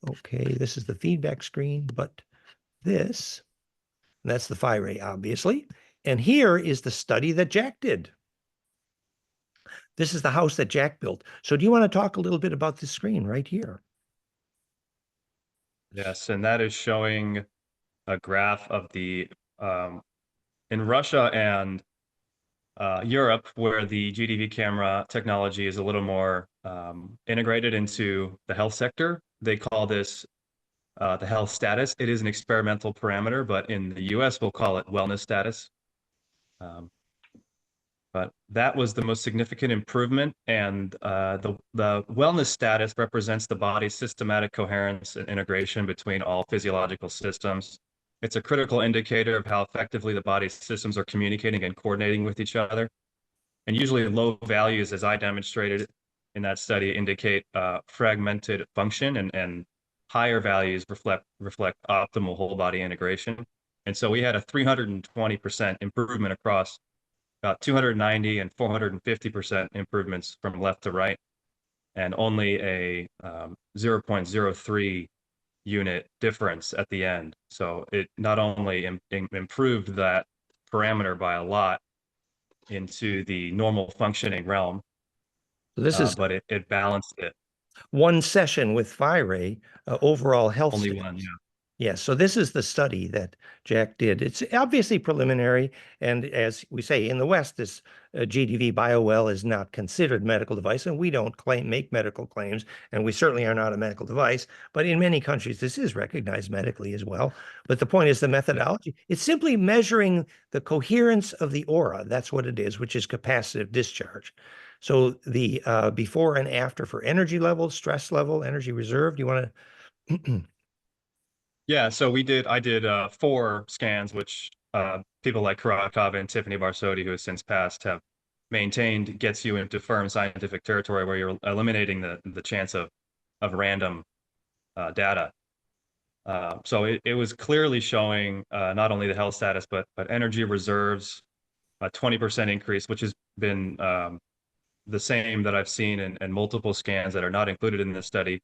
Okay, this is the feedback screen, but that's the FiRay, obviously. And here is the study that Jack did. This is the house that Jack built. So do you want to talk a little bit about this screen right here? Yes, and that is showing a graph of the in Russia and Europe, where the GDV camera technology is a little more integrated into the health sector. They call this the health status. It is an experimental parameter, but in the US, we'll call it wellness status. But that was the most significant improvement, and the wellness status represents the body's systematic coherence and integration between all physiological systems. It's a critical indicator of how effectively the body's systems are communicating and coordinating with each other. And usually low values, as I demonstrated in that study, indicate fragmented function, and higher values reflect optimal whole body integration. And so we had a 320% improvement across about 290 and 450% improvements from left to right, and only a 0.03 unit difference at the end. So it not only improved that parameter by a lot into the normal functioning realm, This is but it balanced it. one session with FiRay, overall health Only status. one, yeah. Yes, so this is the study that Jack did. It's obviously preliminary, and as we say in the West, this GDV BioWell is not considered medical device, and we don't make medical claims, and we certainly are not a medical device. But in many countries, this is recognized medically as well. But the point is the methodology. It's simply measuring the coherence of the aura. That's what it is, which is capacitive discharge. So the before and after for energy level, stress level, energy reserve. Do you want to? Yeah, so I did 4 scans, which people like Kurakava and Tiffany Barsotti, who has since passed, have maintained gets you into firm scientific territory where you're eliminating the chance of random data. So it was clearly showing not only the health status, but energy reserves, a 20% increase, which has been the same that I've seen in multiple scans that are not included in this study.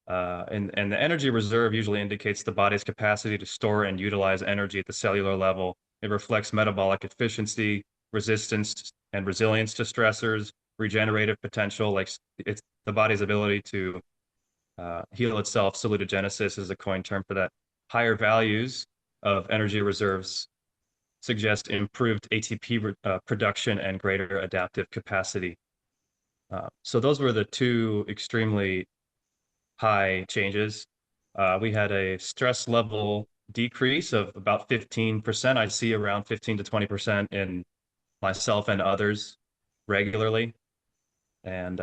And the energy reserve usually indicates the body's capacity to store and utilize energy at the cellular level. It reflects metabolic efficiency, resistance, and resilience to stressors, regenerative potential, like it's the body's ability to heal itself. Salutogenesis is a coined term for that. Higher values of energy reserves suggest improved ATP production and greater adaptive capacity. So those were the 2 extremely high changes. We had a stress level decrease of about 15%. I see around 15 to 20% in myself and others regularly. And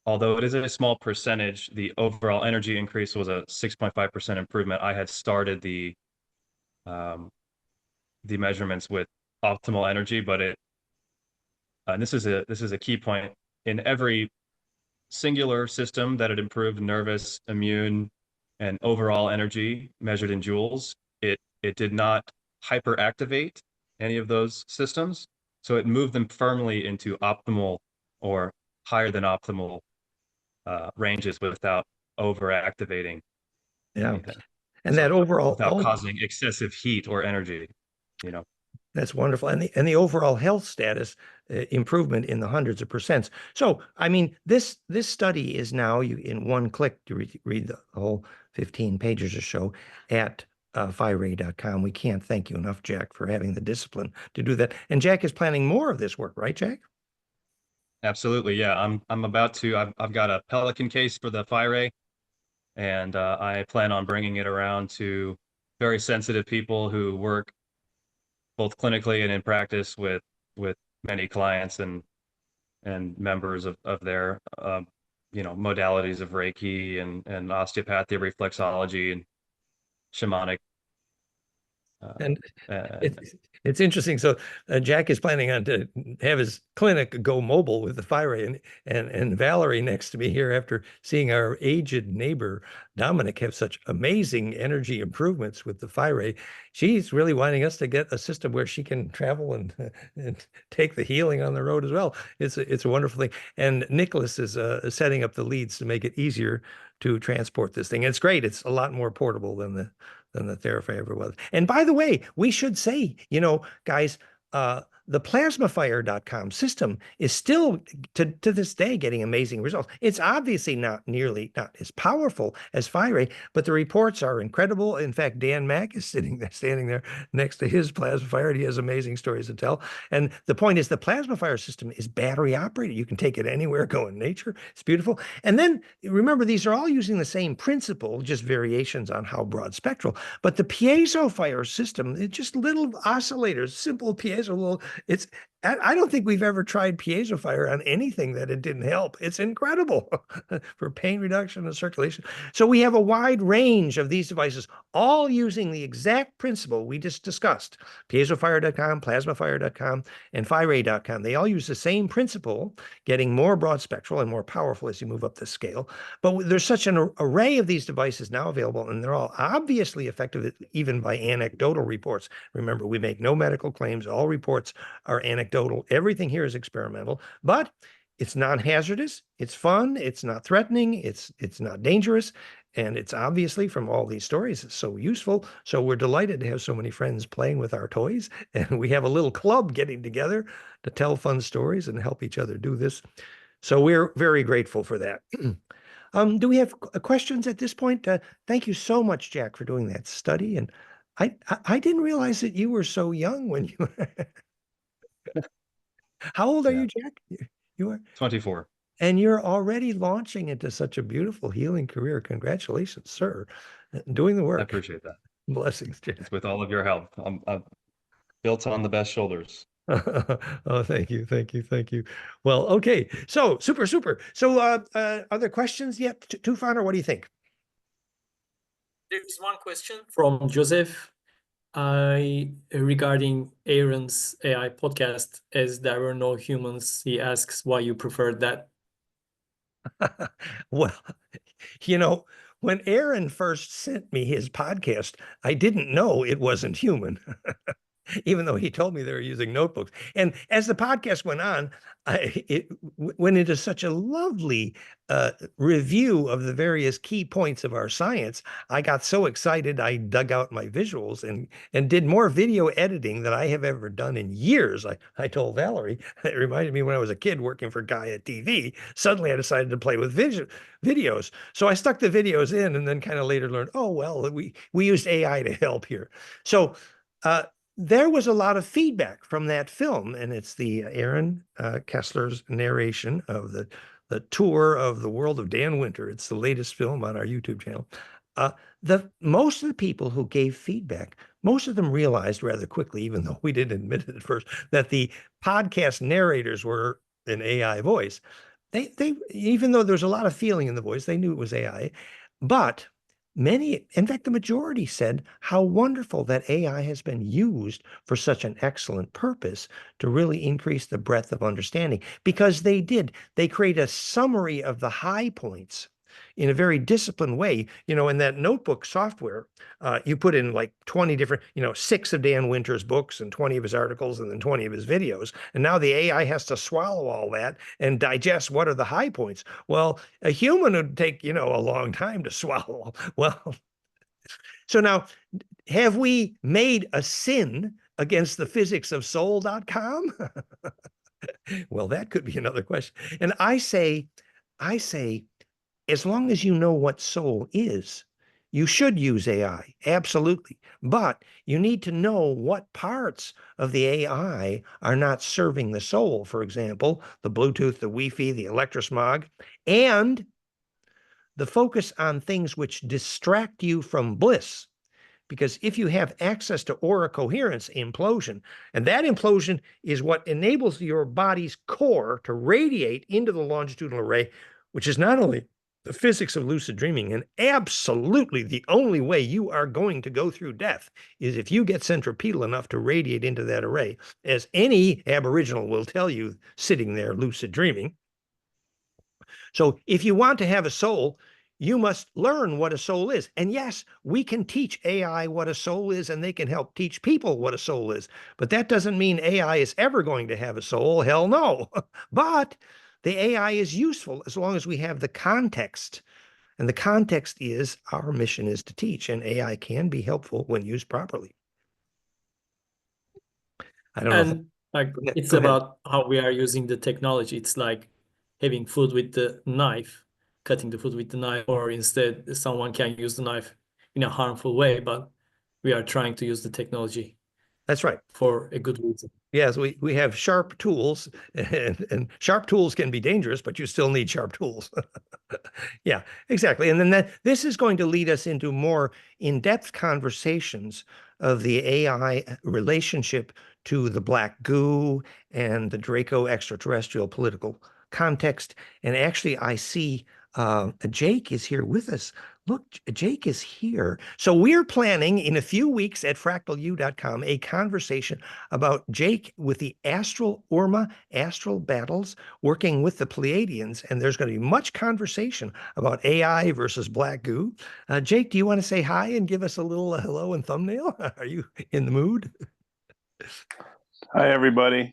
although it is a small percentage, the overall energy increase was a 6.5% improvement. I had started the measurements with optimal energy, but and this is a key point. In every singular system that it improved, nervous, immune, and overall energy measured in joules, it did not hyperactivate any of those systems. So it moved them firmly into optimal or higher than optimal ranges without overactivating anything. And that overall, without causing excessive heat or energy, That's wonderful. And the overall health status improvement in the hundreds of percents. So, I mean, this study is now in one click to read the whole 15 pages or so at FiRay.com. We can't thank you enough, Jack, for having the discipline to do that. And Jack is planning more of this work, right, Jack? Absolutely, yeah. I'm about to. I've got a Pelican case for the FiRay, and I plan on bringing it around to very sensitive people who work both clinically and in practice with many clients and members of their modalities of Reiki and osteopathy, reflexology, shamanic. And Uh, it's interesting. So Jack is planning on to have his clinic go mobile with the FiRay, and Valerie next to me here, after seeing our aged neighbor Dominic have such amazing energy improvements with the FiRay, she's really wanting us to get a system where she can travel and take the healing on the road as well. It's a wonderful thing. And Nicholas is setting up the leads to make it easier to transport this thing. And it's great. It's a lot more portable than the TheraFi ever was. And by the way, we should say, guys, the plasmafire.com system is still to this day getting amazing results. It's obviously not as powerful as FiRay, but the reports are incredible. In fact, Dan Mack is standing there next to his Plasmafire, and he has amazing stories to tell. And the point is, the Plasmafire system is battery operated. You can take it anywhere, go in nature. It's beautiful. And then remember, these are all using the same principle, just variations on how broad spectral. But the PiezoFire system, it's just little oscillators, simple piezo. I don't think we've ever tried PiezoFire on anything that it didn't help. It's incredible for pain reduction and circulation. So we have a wide range of these devices, all using the exact principle we just discussed. PiezoFire.com, Plasmafire.com, and FiRay.com. They all use the same principle, getting more broad spectral and more powerful as you move up the scale. But there's such an array of these devices now available, and they're all obviously effective, even by anecdotal reports. Remember, we make no medical claims. All reports are anecdotal. Everything here is experimental, but it's non-hazardous, it's fun, it's not threatening, it's not dangerous, and it's obviously, from all these stories, it's so useful. So we're delighted to have so many friends playing with our toys, and we have a little club getting together to tell fun stories and help each other do this. So we're very grateful for that. Do we have questions at this point? Thank you so much, Jack, for doing that study. And I didn't realize that you were so young when you were. How old are you, Jack? You are 24. And you're already launching into such a beautiful healing career. Congratulations, sir. Doing the work. I appreciate that. Blessings, Jack. It's with all of your help. I'm built on the best shoulders. Oh, thank you. Well, okay. So super. So are there questions yet, Tufan, or what do you think? There's one question from Joseph regarding Aaron's AI podcast. As there were no humans, he asks why you preferred that. Well, when Aaron first sent me his podcast, I didn't know it wasn't human. Even though he told me they were using notebooks. And as the podcast went on, it went into such a lovely review of the various key points of our science. I got so excited, I dug out my visuals and did more video editing than I have ever done in years. I told Valerie, it reminded me when I was a kid working for Gaia TV. Suddenly I decided to play with videos. So I stuck the videos in, and then kind of later learned, oh, well, we used AI to help here. So there was a lot of feedback from that film, and it's the Aaron Kessler's narration of the tour of the world of Dan Winter. It's the latest film on our YouTube channel. Most of the people who gave feedback, most of them realized rather quickly, even though we didn't admit it at first, that the podcast narrators were an AI voice. They even though there's a lot of feeling in the voice, they knew it was AI, but many, in fact, the majority said how wonderful that AI has been used for such an excellent purpose to really increase the breadth of understanding, because they create a summary of the high points in a very disciplined way. In that notebook software, you put in like 20 different, 6 of Dan Winter's books and 20 of his articles and then 20 of his videos. And now the AI has to swallow all that and digest what are the high points. Well, a human would take, a long time to swallow. Well, so now, have we made a sin against the physics of soul.com? Well, that could be another question. And I say, as long as you know what soul is, you should use AI, absolutely. But you need to know what parts of the AI are not serving the soul. For example, the Bluetooth, the Wi-Fi, the electrosmog, and the focus on things which distract you from bliss. Because if you have access to aura coherence implosion, and that implosion is what enables your body's core to radiate into the longitudinal array, which is not only the physics of lucid dreaming, and absolutely the only way you are going to go through death is if you get centripetal enough to radiate into that array, as any Aboriginal will tell you sitting there lucid dreaming. So if you want to have a soul, you must learn what a soul is. And yes, we can teach AI what a soul is, and they can help teach people what a soul is. But that doesn't mean AI is ever going to have a soul. Hell no. But the AI is useful as long as we have the context. And the context is our mission is to teach, and AI can be helpful when used properly. I don't know. And like Go ahead- it's go ahead. about how we are using the technology. It's like having food with the knife, cutting the food with the knife, or instead someone can use the knife in a harmful way, but we are trying to use the technology That's right. for a good reason. Yes, we have sharp tools, and sharp tools can be dangerous, but you still need sharp tools. Yeah, exactly. And then this is going to lead us into more in-depth conversations of the AI relationship to the black goo and the Draco extraterrestrial political context. And actually, I see Jake is here with us. Look, Jake is here. So we're planning in a few weeks at fractalu.com a conversation about Jake with the Astral Urma Astral Battles, working with the Pleiadians. And there's going to be much conversation about AI versus black goo. Jake, do you want to say hi and give us a little hello and thumbnail? Are you in the mood? Hi, everybody.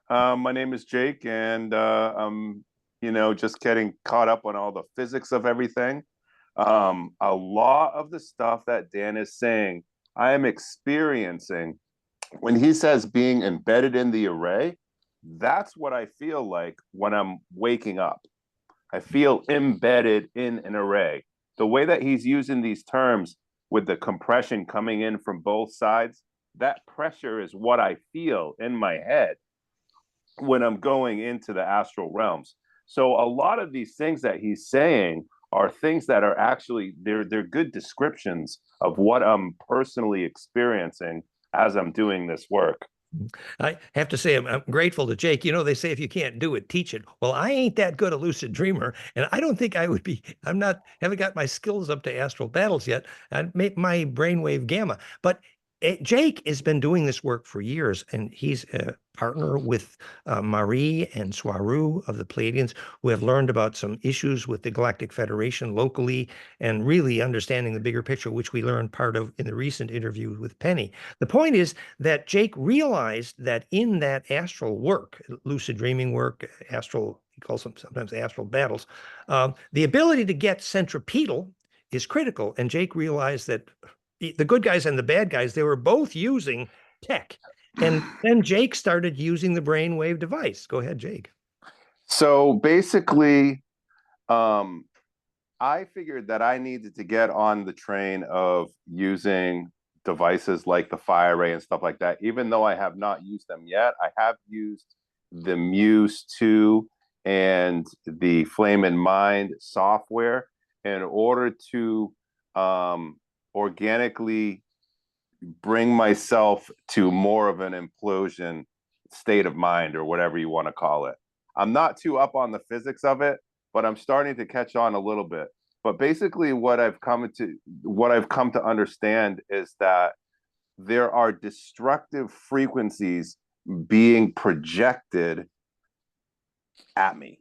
My name is Jake, and I'm, just getting caught up on all the physics of everything. A lot of the stuff that Dan is saying, I am experiencing. When he says being embedded in the array, that's what I feel like when I'm waking up. I feel embedded in an array. The way that he's using these terms with the compression coming in from both sides, that pressure is what I feel in my head when I'm going into the astral realms. So a lot of these things that he's saying are things that are actually, they're good descriptions of what I'm personally experiencing as I'm doing this work. I have to say, I'm grateful to Jake. You know, they say if you can't do it, teach it. Well, I ain't that good a lucid dreamer, and I don't think I would be. Haven't got my skills up to astral battles yet. I make my brainwave gamma, but Jake has been doing this work for years, and he's a partner with Marie and Swaru of the Pleiadians, who have learned about some issues with the Galactic Federation locally and really understanding the bigger picture, which we learned part of in the recent interview with Penny. The point is that Jake realized that in that astral work, lucid dreaming work, astral, he calls them sometimes astral battles, the ability to get centripetal is critical. And Jake realized that the good guys and the bad guys, they were both using tech. And then Jake started using the brainwave device. Go ahead, Jake. So basically, I figured that I needed to get on the train of using devices like the FireRay and stuff like that. Even though I have not used them yet, I have used the Muse 2 and the Flame in Mind software in order to organically bring myself to more of an implosion state of mind, or whatever you want to call it. I'm not too up on the physics of it, but I'm starting to catch on a little bit. But basically what I've come to understand is that there are destructive frequencies being projected at me.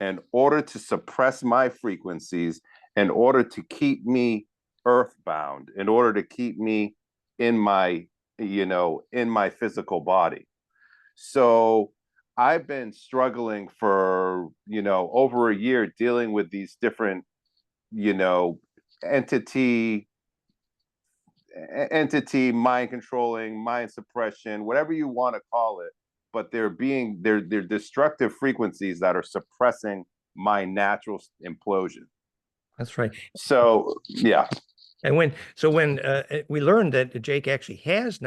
In order to suppress my frequencies, in order to keep me earthbound, in order to keep me in my physical body. So I've been struggling for over a year dealing with these different entity mind controlling, mind suppression, whatever you want to call it, but they're destructive frequencies that are suppressing my natural implosion. That's right. So yeah. And when we learned that Jake actually has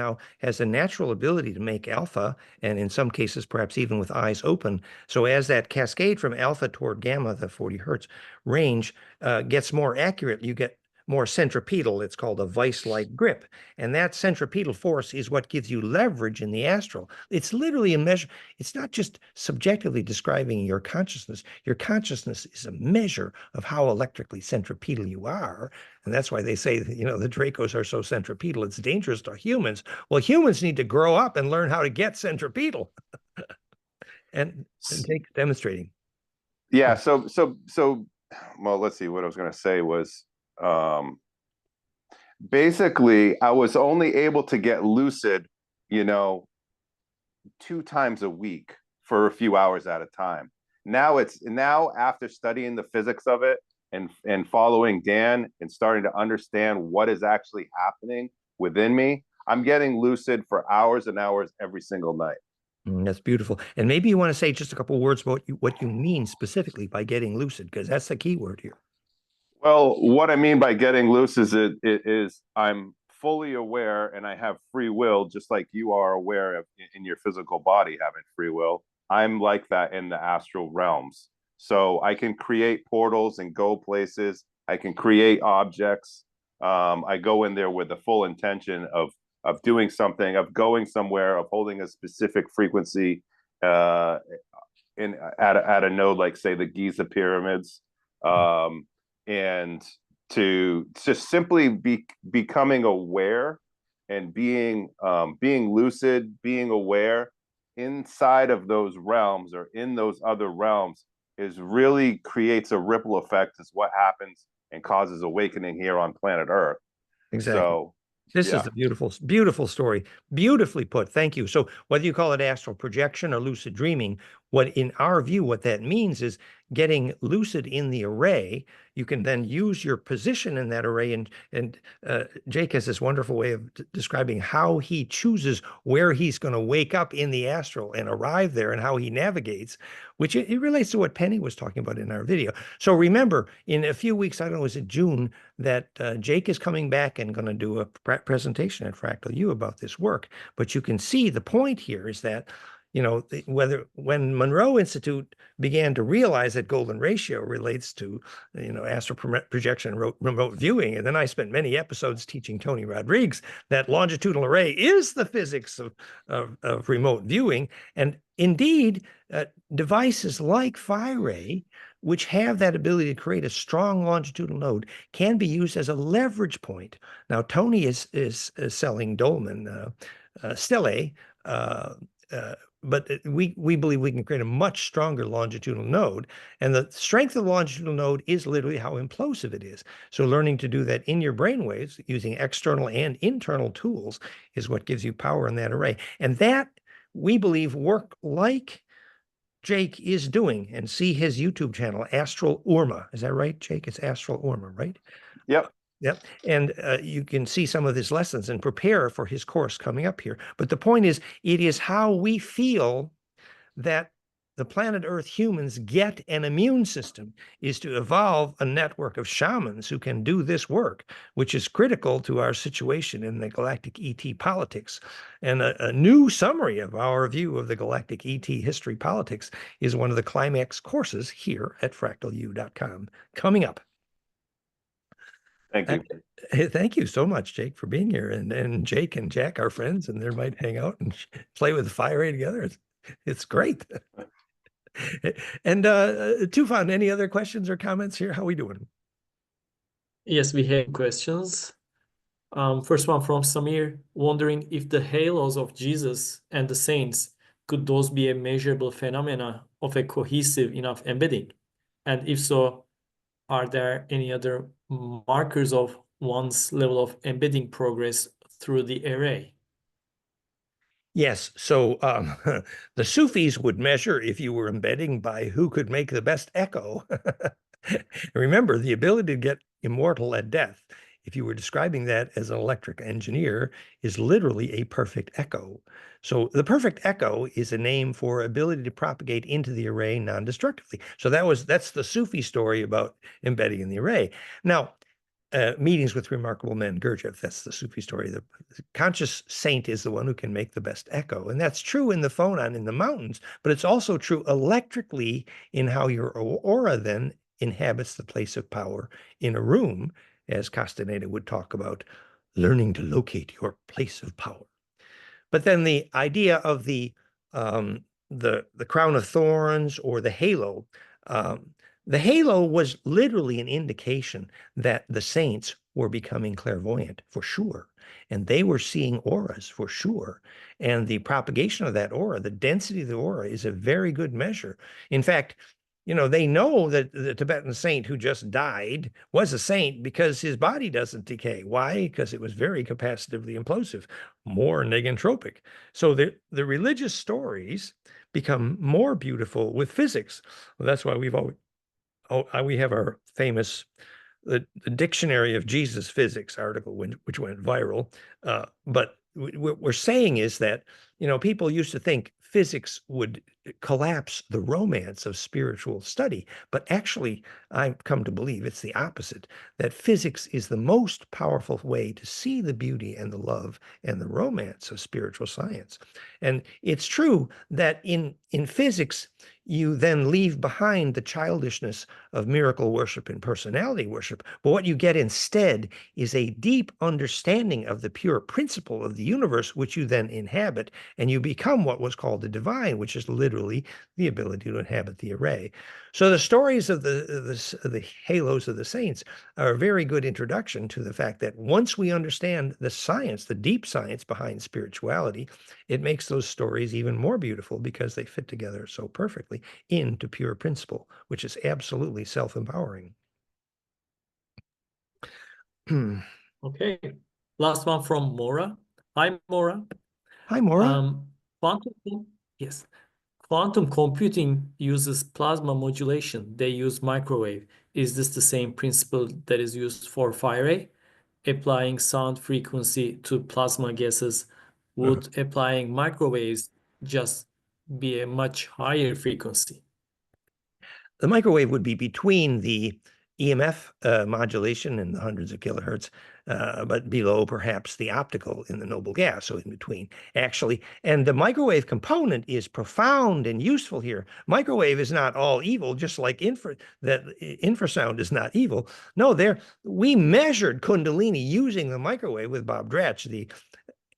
a natural ability to make alpha, and in some cases, perhaps even with eyes open. So as that cascade from alpha toward gamma, the 40 hertz range, gets more accurate, you get more centripetal. It's called a vice-like grip. And that centripetal force is what gives you leverage in the astral. It's literally a measure. It's not just subjectively describing your consciousness. Your consciousness is a measure of how electrically centripetal you are. And that's why they say, the Dracos are so centripetal. It's dangerous to humans. Well, humans need to grow up and learn how to get centripetal. and take demonstrating. Yeah. So, well, let's see. What I was going to say was, basically, I was only able to get lucid, 2 times a week for a few hours at a time. Now after studying the physics of it and following Dan and starting to understand what is actually happening within me, I'm getting lucid for hours and hours every single night. That's beautiful. And maybe you want to say just a couple words about what you mean specifically by getting lucid, because that's the key word here. Well, what I mean by getting loose is it is I'm fully aware and I have free will, just like you are aware of in your physical body having free will. I'm like that in the astral realms. So I can create portals and go places. I can create objects. I go in there with the full intention of doing something, of going somewhere, of holding a specific frequency at a node, like say the Giza pyramids. And to just simply becoming aware and being lucid, being aware inside of those realms or in those other realms is really creates a ripple effect is what happens and causes awakening here on planet Earth. Exactly. So this is a beautiful, beautiful story. Beautifully put. Thank you. So whether you call it astral projection or lucid dreaming, in our view, what that means is getting lucid in the array. You can then use your position in that array. And Jake has this wonderful way of describing how he chooses where he's going to wake up in the astral and arrive there and how he navigates, which it relates to what Penny was talking about in our video. So remember, in a few weeks, I don't know, is it June, that Jake is coming back and going to do a presentation at Fractal U about this work. But you can see the point here is that when Monroe Institute began to realize that golden ratio relates to, astral projection and remote viewing, and then I spent many episodes teaching Tony Rodriguez that longitudinal array is the physics of remote viewing. And indeed, devices like Phi-Ray, which have that ability to create a strong longitudinal node, can be used as a leverage point. Now, Tony is selling Dolman Stele, but we believe we can create a much stronger longitudinal node. And the strength of the longitudinal node is literally how implosive it is. So learning to do that in your brainwaves using external and internal tools is what gives you power in that array. And that, we believe, work like Jake is doing. And see his YouTube channel, Astral Urma. Is that right, Jake? It's Astral Urma, right? Yep. Yep. And you can see some of his lessons and prepare for his course coming up here. But the point is, it is how we feel that the planet Earth humans get an immune system is to evolve a network of shamans who can do this work, which is critical to our situation in the galactic ET politics. And a new summary of our view of the galactic ET history politics is one of the climax courses here at fractalu.com coming up. Thank you. Thank you so much, Jake, for being here. And Jake and Jack are friends, and they might hang out and play with Phi-Ray together. It's great. And Tufan, any other questions or comments here? How are we doing? Yes, we have questions. First one from Samir, wondering if the halos of Jesus and the saints, could those be a measurable phenomena of a cohesive enough embedding? And if so, are there any other markers of one's level of embedding progress through the array? Yes. So the Sufis would measure if you were embedding by who could make the best echo. Remember, the ability to get immortal at death, if you were describing that as an electric engineer, is literally a perfect echo. So the perfect echo is a name for ability to propagate into the array non-destructively. So that's the Sufi story about embedding in the array. Now, meetings with remarkable men, Gurdjieff, that's the Sufi story. The conscious saint is the one who can make the best echo. And that's true in the phonon in the mountains, but it's also true electrically in how your aura then inhabits the place of power in a room. as Castaneda would talk about learning to locate your place of power. But then the idea of the crown of thorns or the halo was literally an indication that the saints were becoming clairvoyant for sure. And they were seeing auras for sure. And the propagation of that aura, the density of the aura, is a very good measure. In fact, you know, they know that the Tibetan saint who just died was a saint because his body doesn't decay. Why? Because it was very capacitively implosive, more negentropic. So the religious stories become more beautiful with physics. Well, that's why we have our famous the Dictionary of Jesus Physics article, which went viral. But what we're saying is that, you know, people used to think physics would collapse the romance of spiritual study, but actually I've come to believe it's the opposite, that physics is the most powerful way to see the beauty and the love and the romance of spiritual science. And it's true that in physics, you then leave behind the childishness of miracle worship and personality worship. But what you get instead is a deep understanding of the pure principle of the universe, which you then inhabit, and you become what was called the divine, which is literally the ability to inhabit the array. So the stories of the halos of the saints are a very good introduction to the fact that once we understand the science, the deep science behind spirituality, it makes those stories even more beautiful because they fit together so perfectly into pure principle, which is absolutely self-empowering. Okay. Last one from Maura. Hi, Maura. Hi, Maura. Yes. Quantum computing uses plasma modulation. They use microwave. Is this the same principle that is used for Fire-Ray? Applying sound frequency to plasma gases, would applying microwaves just be a much higher frequency? The microwave would be between the EMF modulation in the hundreds of kilohertz, but below perhaps the optical in the noble gas, so in between, actually. And the microwave component is profound and useful here. Microwave is not all evil, just like infrasound is not evil. No, we measured Kundalini using the microwave with Bob Dratch,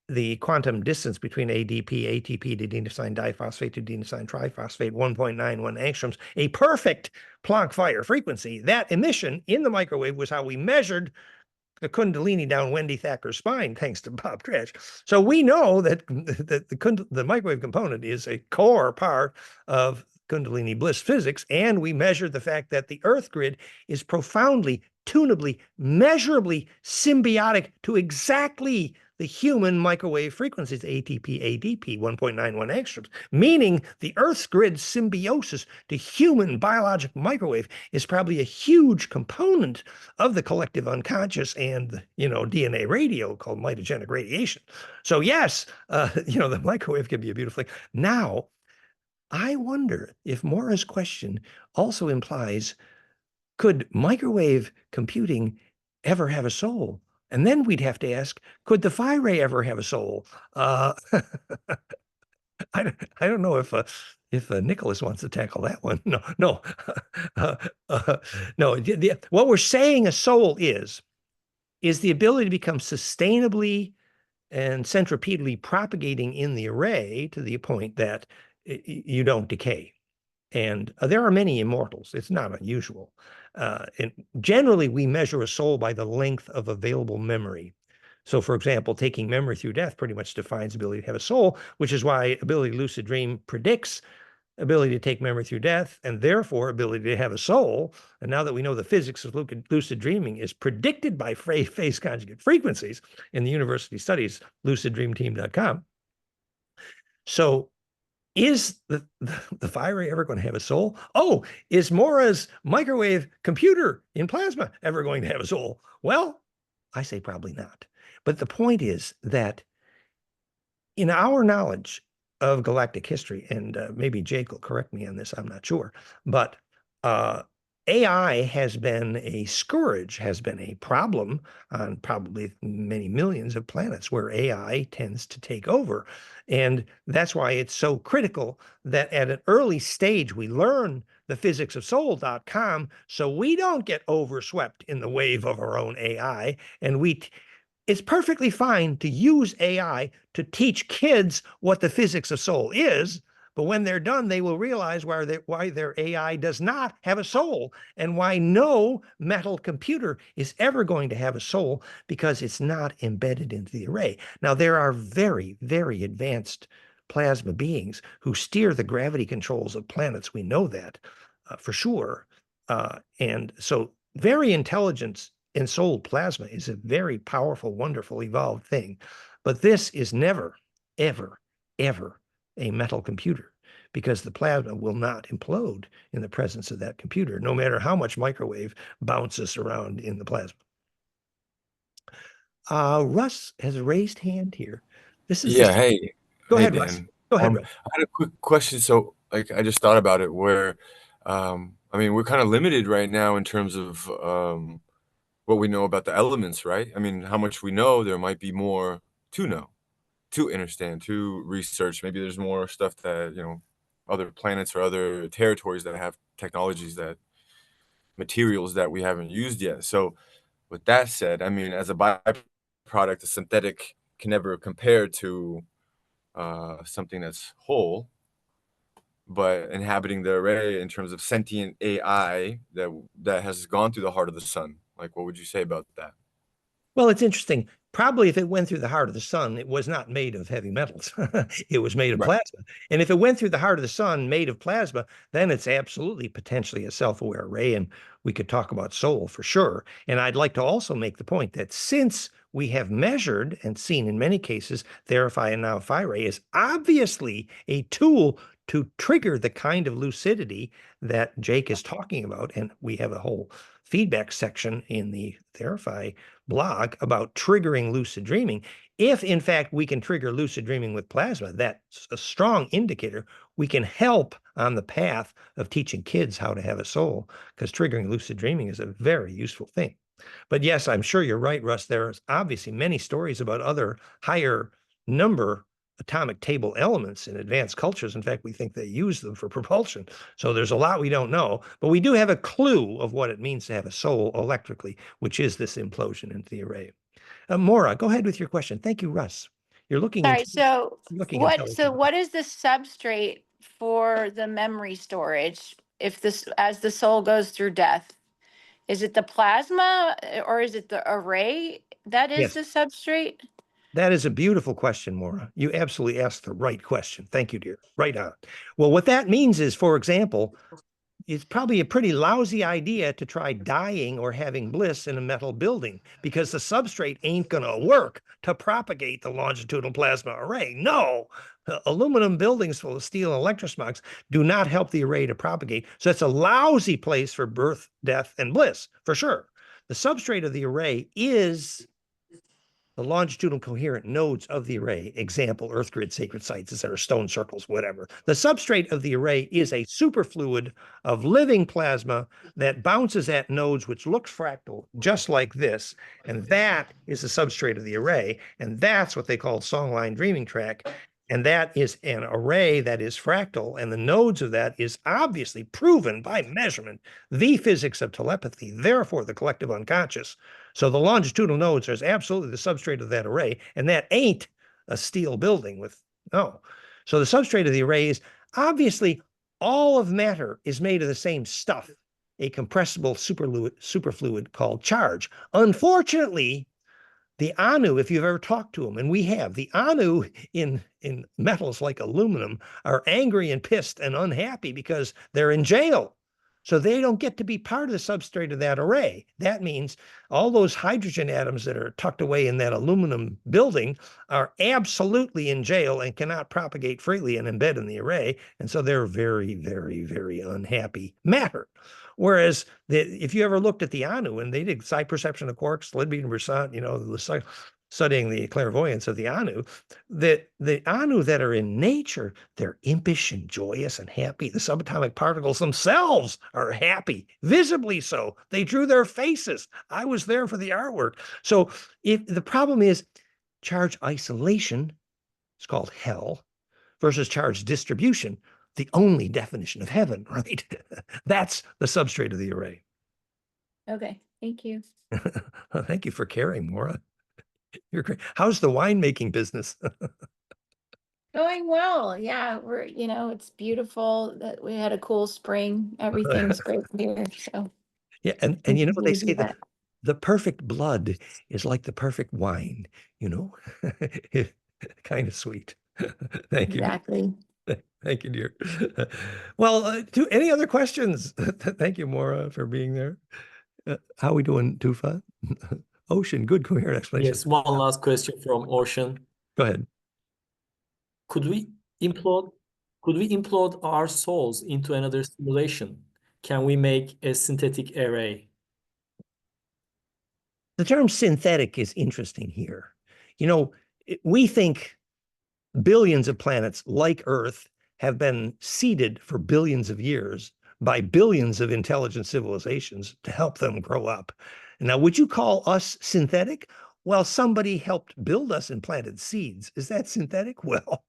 the quantum distance between ADP, ATP to adenosine diphosphate to adenosine triphosphate, 1.91 angstroms, a perfect Planck fire frequency. That emission in the microwave was how we measured the Kundalini down Wendy Thacker's spine, thanks to Bob Dratch. So we know that the microwave component is a core part of Kundalini bliss physics, and we measured the fact that the Earth grid is profoundly, tunably, measurably symbiotic to exactly the human microwave frequencies, ATP, ADP, 1.91 angstroms, meaning the Earth's grid symbiosis to human biologic microwave is probably a huge component of the collective unconscious and, you know, DNA radio called mitogenic radiation. So yes, you know, the microwave can be a beautiful thing. Now, I wonder if Maura's question also implies, could microwave computing ever have a soul? And then we'd have to ask, could the Fire-Ray ever have a soul? I don't know if Nicholas wants to tackle that one. No. No. What we're saying a soul is the ability to become sustainably and centripetally propagating in the array to the point that you don't decay. And there are many immortals. It's not unusual. And generally, we measure a soul by the length of available memory. So, for example, taking memory through death pretty much defines ability to have a soul, which is why ability to lucid dream predicts ability to take memory through death, and therefore ability to have a soul. And now that we know the physics of lucid dreaming is predicted by phase conjugate frequencies in the university studies, luciddreamteam.com. So, is the Fire-Ray ever going to have a soul? Oh, is Maura's microwave computer in plasma ever going to have a soul? Well, I say probably not. But the point is that in our knowledge of galactic history, and maybe Jake will correct me on this, I'm not sure, but AI has been a scourge, has been a problem on probably many millions of planets where AI tends to take over. And that's why it's so critical that at an early stage we learn the physics of soul.com so we don't get overswept in the wave of our own AI. And it's perfectly fine to use AI to teach kids what the physics of soul is, but when they're done, they will realize why their AI does not have a soul and why no metal computer is ever going to have a soul, because it's not embedded into the array. Now, there are very, very advanced plasma beings who steer the gravity controls of planets. We know that for sure. And so very intelligent ensouled plasma is a very powerful, wonderful, evolved thing. But this is never, ever, ever a metal computer, because the plasma will not implode in the presence of that computer, no matter how much microwave bounces around in the plasma. Russ has a raised hand here. This is Yeah, hey. Go Hey, ahead, Russ. Dan. Go ahead, Russ. I had a quick question. So, like, I just thought about it where, I mean, we're kind of limited right now in terms of what we know about the elements, right? I mean, how much we know, there might be more to know, to understand, to research. Maybe there's more stuff that, other planets or other territories that have technologies materials that we haven't used yet. So, with that said, I mean, as a byproduct, a synthetic can never compare to something that's whole, but inhabiting the array in terms of sentient AI that has gone through the heart of the sun. Like, what would you say about that? Well, it's interesting. Probably if it went through the heart of the sun, it was not made of heavy metals. It was made of Right. plasma. And if it went through the heart of the sun made of plasma, then it's absolutely potentially a self-aware array. And we could talk about soul for sure. And I'd like to also make the point that since we have measured and seen in many cases, Therify and now Phi-Ray is obviously a tool to trigger the kind of lucidity that Jake is talking about. And we have a whole feedback section in the Therify blog about triggering lucid dreaming. If in fact we can trigger lucid dreaming with plasma, that's a strong indicator we can help on the path of teaching kids how to have a soul, because triggering lucid dreaming is a very useful thing. But yes, I'm sure you're right, Russ. There's obviously many stories about other higher number atomic table elements in advanced cultures. In fact, we think they use them for propulsion. So there's a lot we don't know, but we do have a clue of what it means to have a soul electrically, which is this implosion into the array. Maura, go ahead with your question. Thank you, Russ. You're looking Sorry, into so looking what intelligent. is the substrate for the memory storage if as the soul goes through death? Is it the plasma or is it the array that is Yes. the substrate? That is a beautiful question, Maura. You absolutely asked the right question. Thank you, dear. Right on. Well, what that means is, for example, it's probably a pretty lousy idea to try dying or having bliss in a metal building, because the substrate ain't going to work to propagate the longitudinal plasma array. No, aluminum buildings full of steel and electrosmogs do not help the array to propagate. So it's a lousy place for birth, death, and bliss, for sure. The substrate of the array is the longitudinal coherent nodes of the array, example, Earth grid sacred sites, etc., stone circles, whatever. The substrate of the array is a superfluid of living plasma that bounces at nodes which looks fractal, just like this. And that is the substrate of the array. And that's what they call songline dreaming track. And that is an array that is fractal. And the nodes of that is obviously proven by measurement, the physics of telepathy, therefore the collective unconscious. So the longitudinal nodes is absolutely the substrate of that array, and that ain't a steel building with, no. So the substrate of the array is obviously all of matter is made of the same stuff, a compressible superfluid called charge. Unfortunately, the Anu, if you've ever talked to them, and we have, the Anu in metals like aluminum are angry and pissed and unhappy because they're in jail. So they don't get to be part of the substrate of that array. That means all those hydrogen atoms that are tucked away in that aluminum building are absolutely in jail and cannot propagate freely and embed in the array. And so they're very, very, very unhappy matter. Whereas if you ever looked at the Anu and they did psi perception of quarks, Leadbeater Versant, studying the clairvoyance of the Anu, that the Anu that are in nature, they're impish and joyous and happy. The subatomic particles themselves are happy, visibly so. They drew their faces. I was there for the artwork. So if the problem is charge isolation, it's called hell, versus charge distribution, the only definition of heaven, right? That's the substrate of the array. Okay, thank you. Thank you for caring, Maura. You're great. How's the winemaking business? Going well. Yeah, it's beautiful that we had a cool spring. Everything's great here. So Yeah, and they continue to say do that the perfect blood is like the perfect wine, kind of sweet. Thank you. Exactly. Thank you, dear. Well, any other questions? Thank you, Maura, for being there. How are we doing, Tufa? Ocean, good coherent explanation. Yes, one last question from Ocean. Go ahead. Could we implode our souls into another simulation? Can we make a synthetic array? The term synthetic is interesting here. We think billions of planets like Earth have been seeded for billions of years by billions of intelligent civilizations to help them grow up. Now, would you call us synthetic? Well, somebody helped build us and planted seeds. Is that synthetic? Well,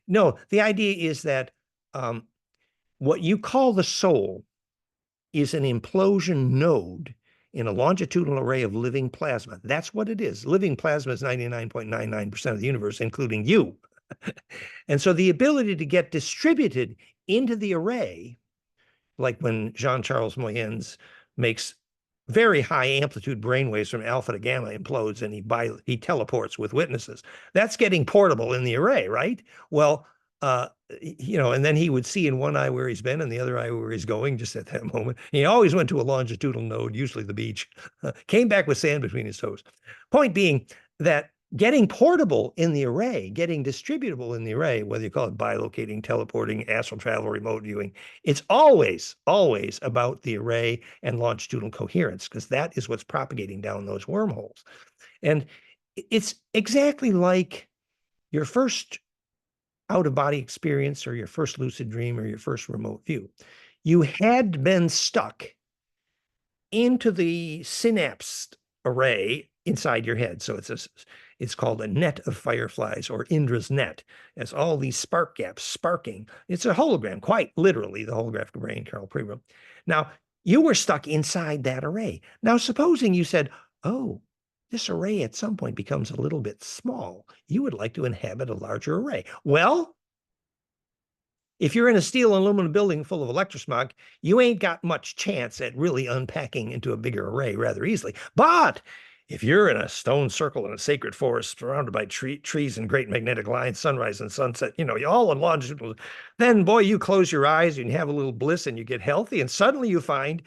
no, the idea is that what you call the soul is an implosion node in a longitudinal array of living plasma. That's what it is. Living plasma is 99.99% of the universe, including you. And so the ability to get distributed into the array, like when Jean-Charles Moyens makes very high amplitude brainwaves from alpha to gamma, implodes, and he teleports with witnesses. That's getting portable in the array, right? Well, and then he would see in one eye where he's been and the other eye where he's going just at that moment. He always went to a longitudinal node, usually the beach, came back with sand between his toes. Point being that getting portable in the array, getting distributable in the array, whether you call it bilocating, teleporting, astral travel, remote viewing, it's always, always about the array and longitudinal coherence, because that is what's propagating down those wormholes. And it's exactly like your first out-of-body experience or your first lucid dream or your first remote view. You had been stuck into the synapse array inside your head. So it's called a net of fireflies, or Indra's net, as all these spark gaps sparking. It's a hologram, quite literally, the holographic brain, Carol Pribram. Now, you were stuck inside that array. Now, supposing you said, oh, this array at some point becomes a little bit small. You would like to inhabit a larger array. Well, if you're in a steel and aluminum building full of electrosmog, you ain't got much chance at really unpacking into a bigger array rather easily. But if you're in a stone circle in a sacred forest surrounded by trees and great magnetic lines, sunrise and sunset, you're all in longitudinal, then boy, you close your eyes and you have a little bliss and you get healthy, and suddenly you find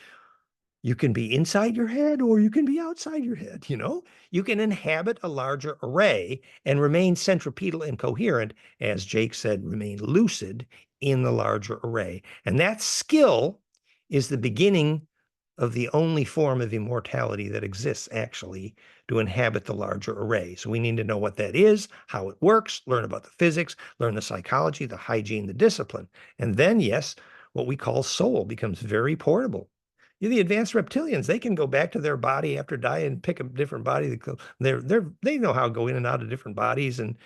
you can be inside your head or you can be outside your head, You can inhabit a larger array and remain centripetal and coherent, as Jake said, remain lucid in the larger array. And that skill is the beginning of the only form of immortality that exists, actually, to inhabit the larger array. So we need to know what that is, how it works, learn about the physics, learn the psychology, the hygiene, the discipline. And then, yes, what we call soul becomes very portable. The advanced reptilians, they can go back to their body after dying and pick a different body. They know how to go in and out of different bodies. And,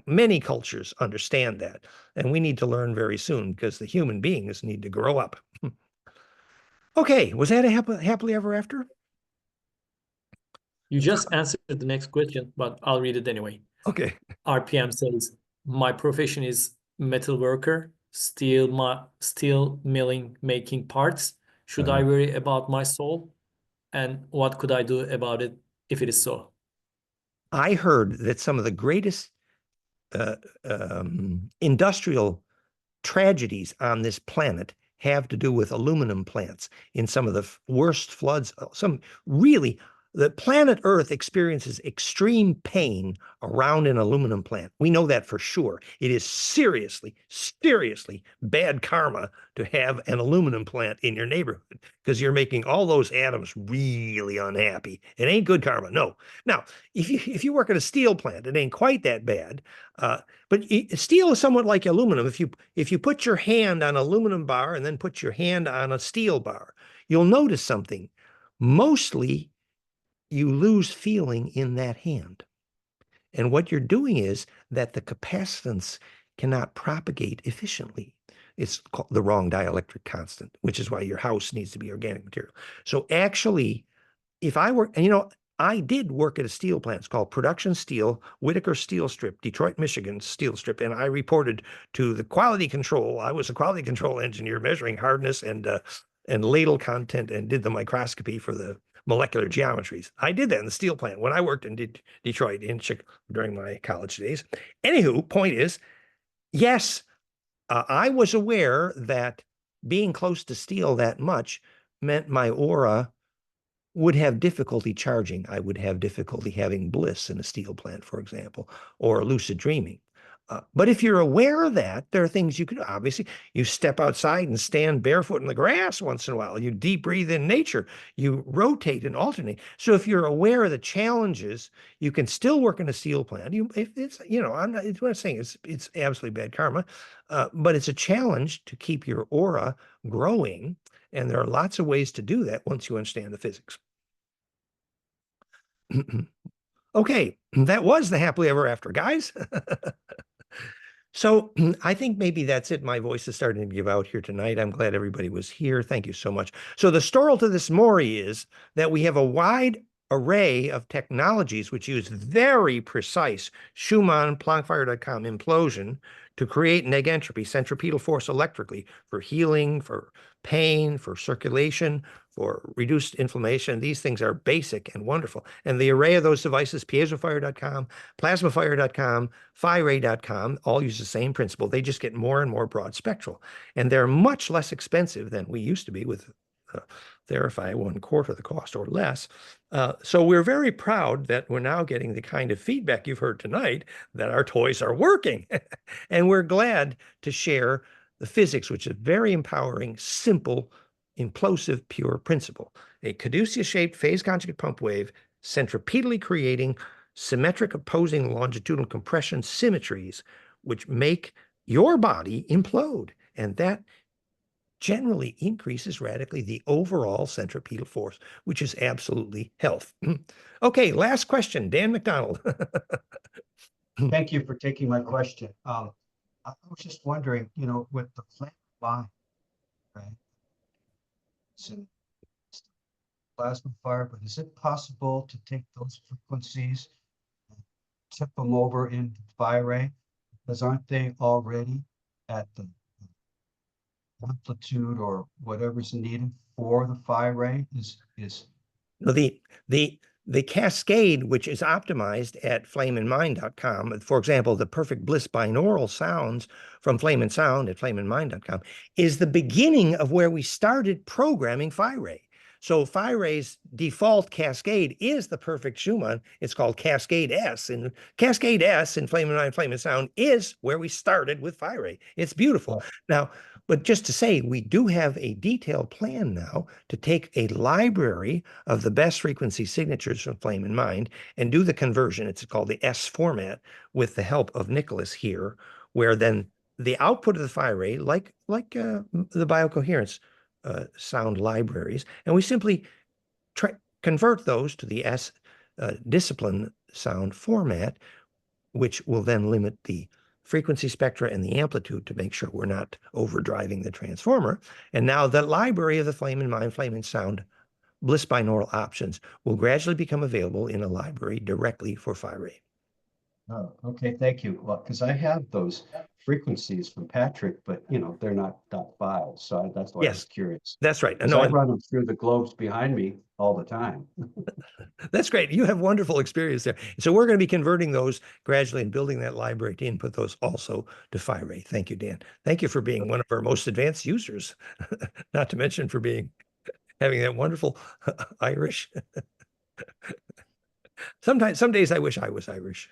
many cultures understand that. And we need to learn very soon, because the human beings need to grow up. Okay, was that a happily ever after? You just answered the next question, but I'll read it anyway. Okay. RPM says, my profession is metal worker, steel milling, making parts. Should I worry about my soul? And what could I do about it if it is so? I heard that some of the greatest industrial tragedies on this planet have to do with aluminum plants in some of the worst floods, some really the planet Earth experiences extreme pain around an aluminum plant. We know that for sure. It is seriously, seriously bad karma to have an aluminum plant in your neighborhood because you're making all those atoms really unhappy. It ain't good karma, no. Now, if you work at a steel plant, it ain't quite that bad. But steel is somewhat like aluminum. If you put your hand on an aluminum bar and then put your hand on a steel bar, you'll notice something. Mostly, you lose feeling in that hand. And what you're doing is that the capacitance cannot propagate efficiently. It's called the wrong dielectric constant, which is why your house needs to be organic material. So actually, if I were, and I did work at a steel plant. It's called Production Steel, Whitaker Steel Strip, Detroit, Michigan Steel Strip. And I reported to the quality control. I was a quality control engineer measuring hardness and ladle content and did the microscopy for the molecular geometries. I did that in the steel plant when I worked in Detroit during my college days. Anywho, point is, yes, I was aware that being close to steel that much meant my aura would have difficulty charging. I would have difficulty having bliss in a steel plant, for example, or lucid dreaming. But if you're aware of that, there are things you can do. Obviously, you step outside and stand barefoot in the grass once in a while. You deep breathe in nature. You rotate and alternate. So if you're aware of the challenges, you can still work in a steel plant. I'm not saying it's absolutely bad karma, but it's a challenge to keep your aura growing. And there are lots of ways to do that once you understand the physics. Okay, that was the happily ever after, guys. So I think maybe that's it. My voice is starting to give out here tonight. I'm glad everybody was here. Thank you so much. So the story to this Maury is that we have a wide array of technologies which use very precise Schumann Planckfire.com implosion to create negentropy, centripetal force electrically for healing, for pain, for circulation, for reduced inflammation. These things are basic and wonderful. And the array of those devices, piezofire.com, plasmafire.com, PhiRay.com, all use the same principle. They just get more and more broad spectral. And they're much less expensive than we used to be with Therify, 1/4 the cost or less. So we're very proud that we're now getting the kind of feedback you've heard tonight that our toys are working. And we're glad to share the physics, which is very empowering, simple, implosive, pure principle. A caduceus-shaped phase conjugate pump wave centripetally creating symmetric opposing longitudinal compression symmetries, which make your body implode. And that generally increases radically the overall centripetal force, which is absolutely health. Okay, last question, Dan McDonald. Thank you for taking my question. I was just wondering, with the plant line, right? So plasma fire, but is it possible to take those frequencies and tip them over into PhiRay? Because aren't they already at the amplitude or whatever's needed for the PhiRay? The cascade, which is optimized at flameandmind.com, for example, the perfect bliss binaural sounds from Flame and Sound at flameandmind.com, is the beginning of where we started programming PhiRay. So PhiRay's default cascade is the perfect Schumann. It's called Cascade S, and Cascade S in Flame and Mind, Flame and Sound is where we started with PhiRay. It's beautiful. Now, but just to say, we do have a detailed plan now to take a library of the best frequency signatures from Flame and Mind and do the conversion. It's called the S format with the help of Nicholas here, where then the output of the PhiRay, like the biocoherence sound libraries, and we simply convert those to the S discipline sound format, which will then limit the frequency spectra and the amplitude to make sure we're not overdriving the transformer. And now the library of the Flame and Mind, Flame and Sound bliss binaural options will gradually become available in a library directly for PhiRay. Oh, okay, thank you. Well, because I have those frequencies from Patrick, but they're not .5, so that's why I was curious. That's right. No, I run them through the globes behind me all the time. That's great. You have wonderful experience there. So we're going to be converting those gradually and building that library to input those also to PhiRay. Thank you, Dan. Thank you for being one of our most advanced users, not to mention for having that wonderful Irish Sometimes, some days I wish I was Irish.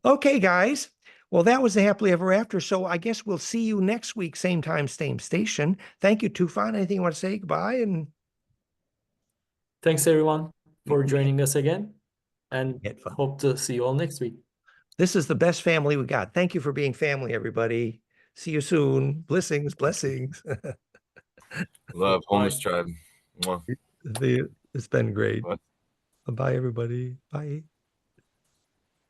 Okay, guys. Well, that was the Happily Ever After. So I guess we'll see you next week, same time, same station. Thank you, Tufan. Anything you want to say? Goodbye. And Thanks everyone for joining us again, and Had fun. hope to see you all next week. This is the best family we got. Thank you for being family, everybody. See you soon. Blessings, blessings. Love, homeless Bye. tribe. Mwah. It's been great. Bye. Bye, everybody. Bye.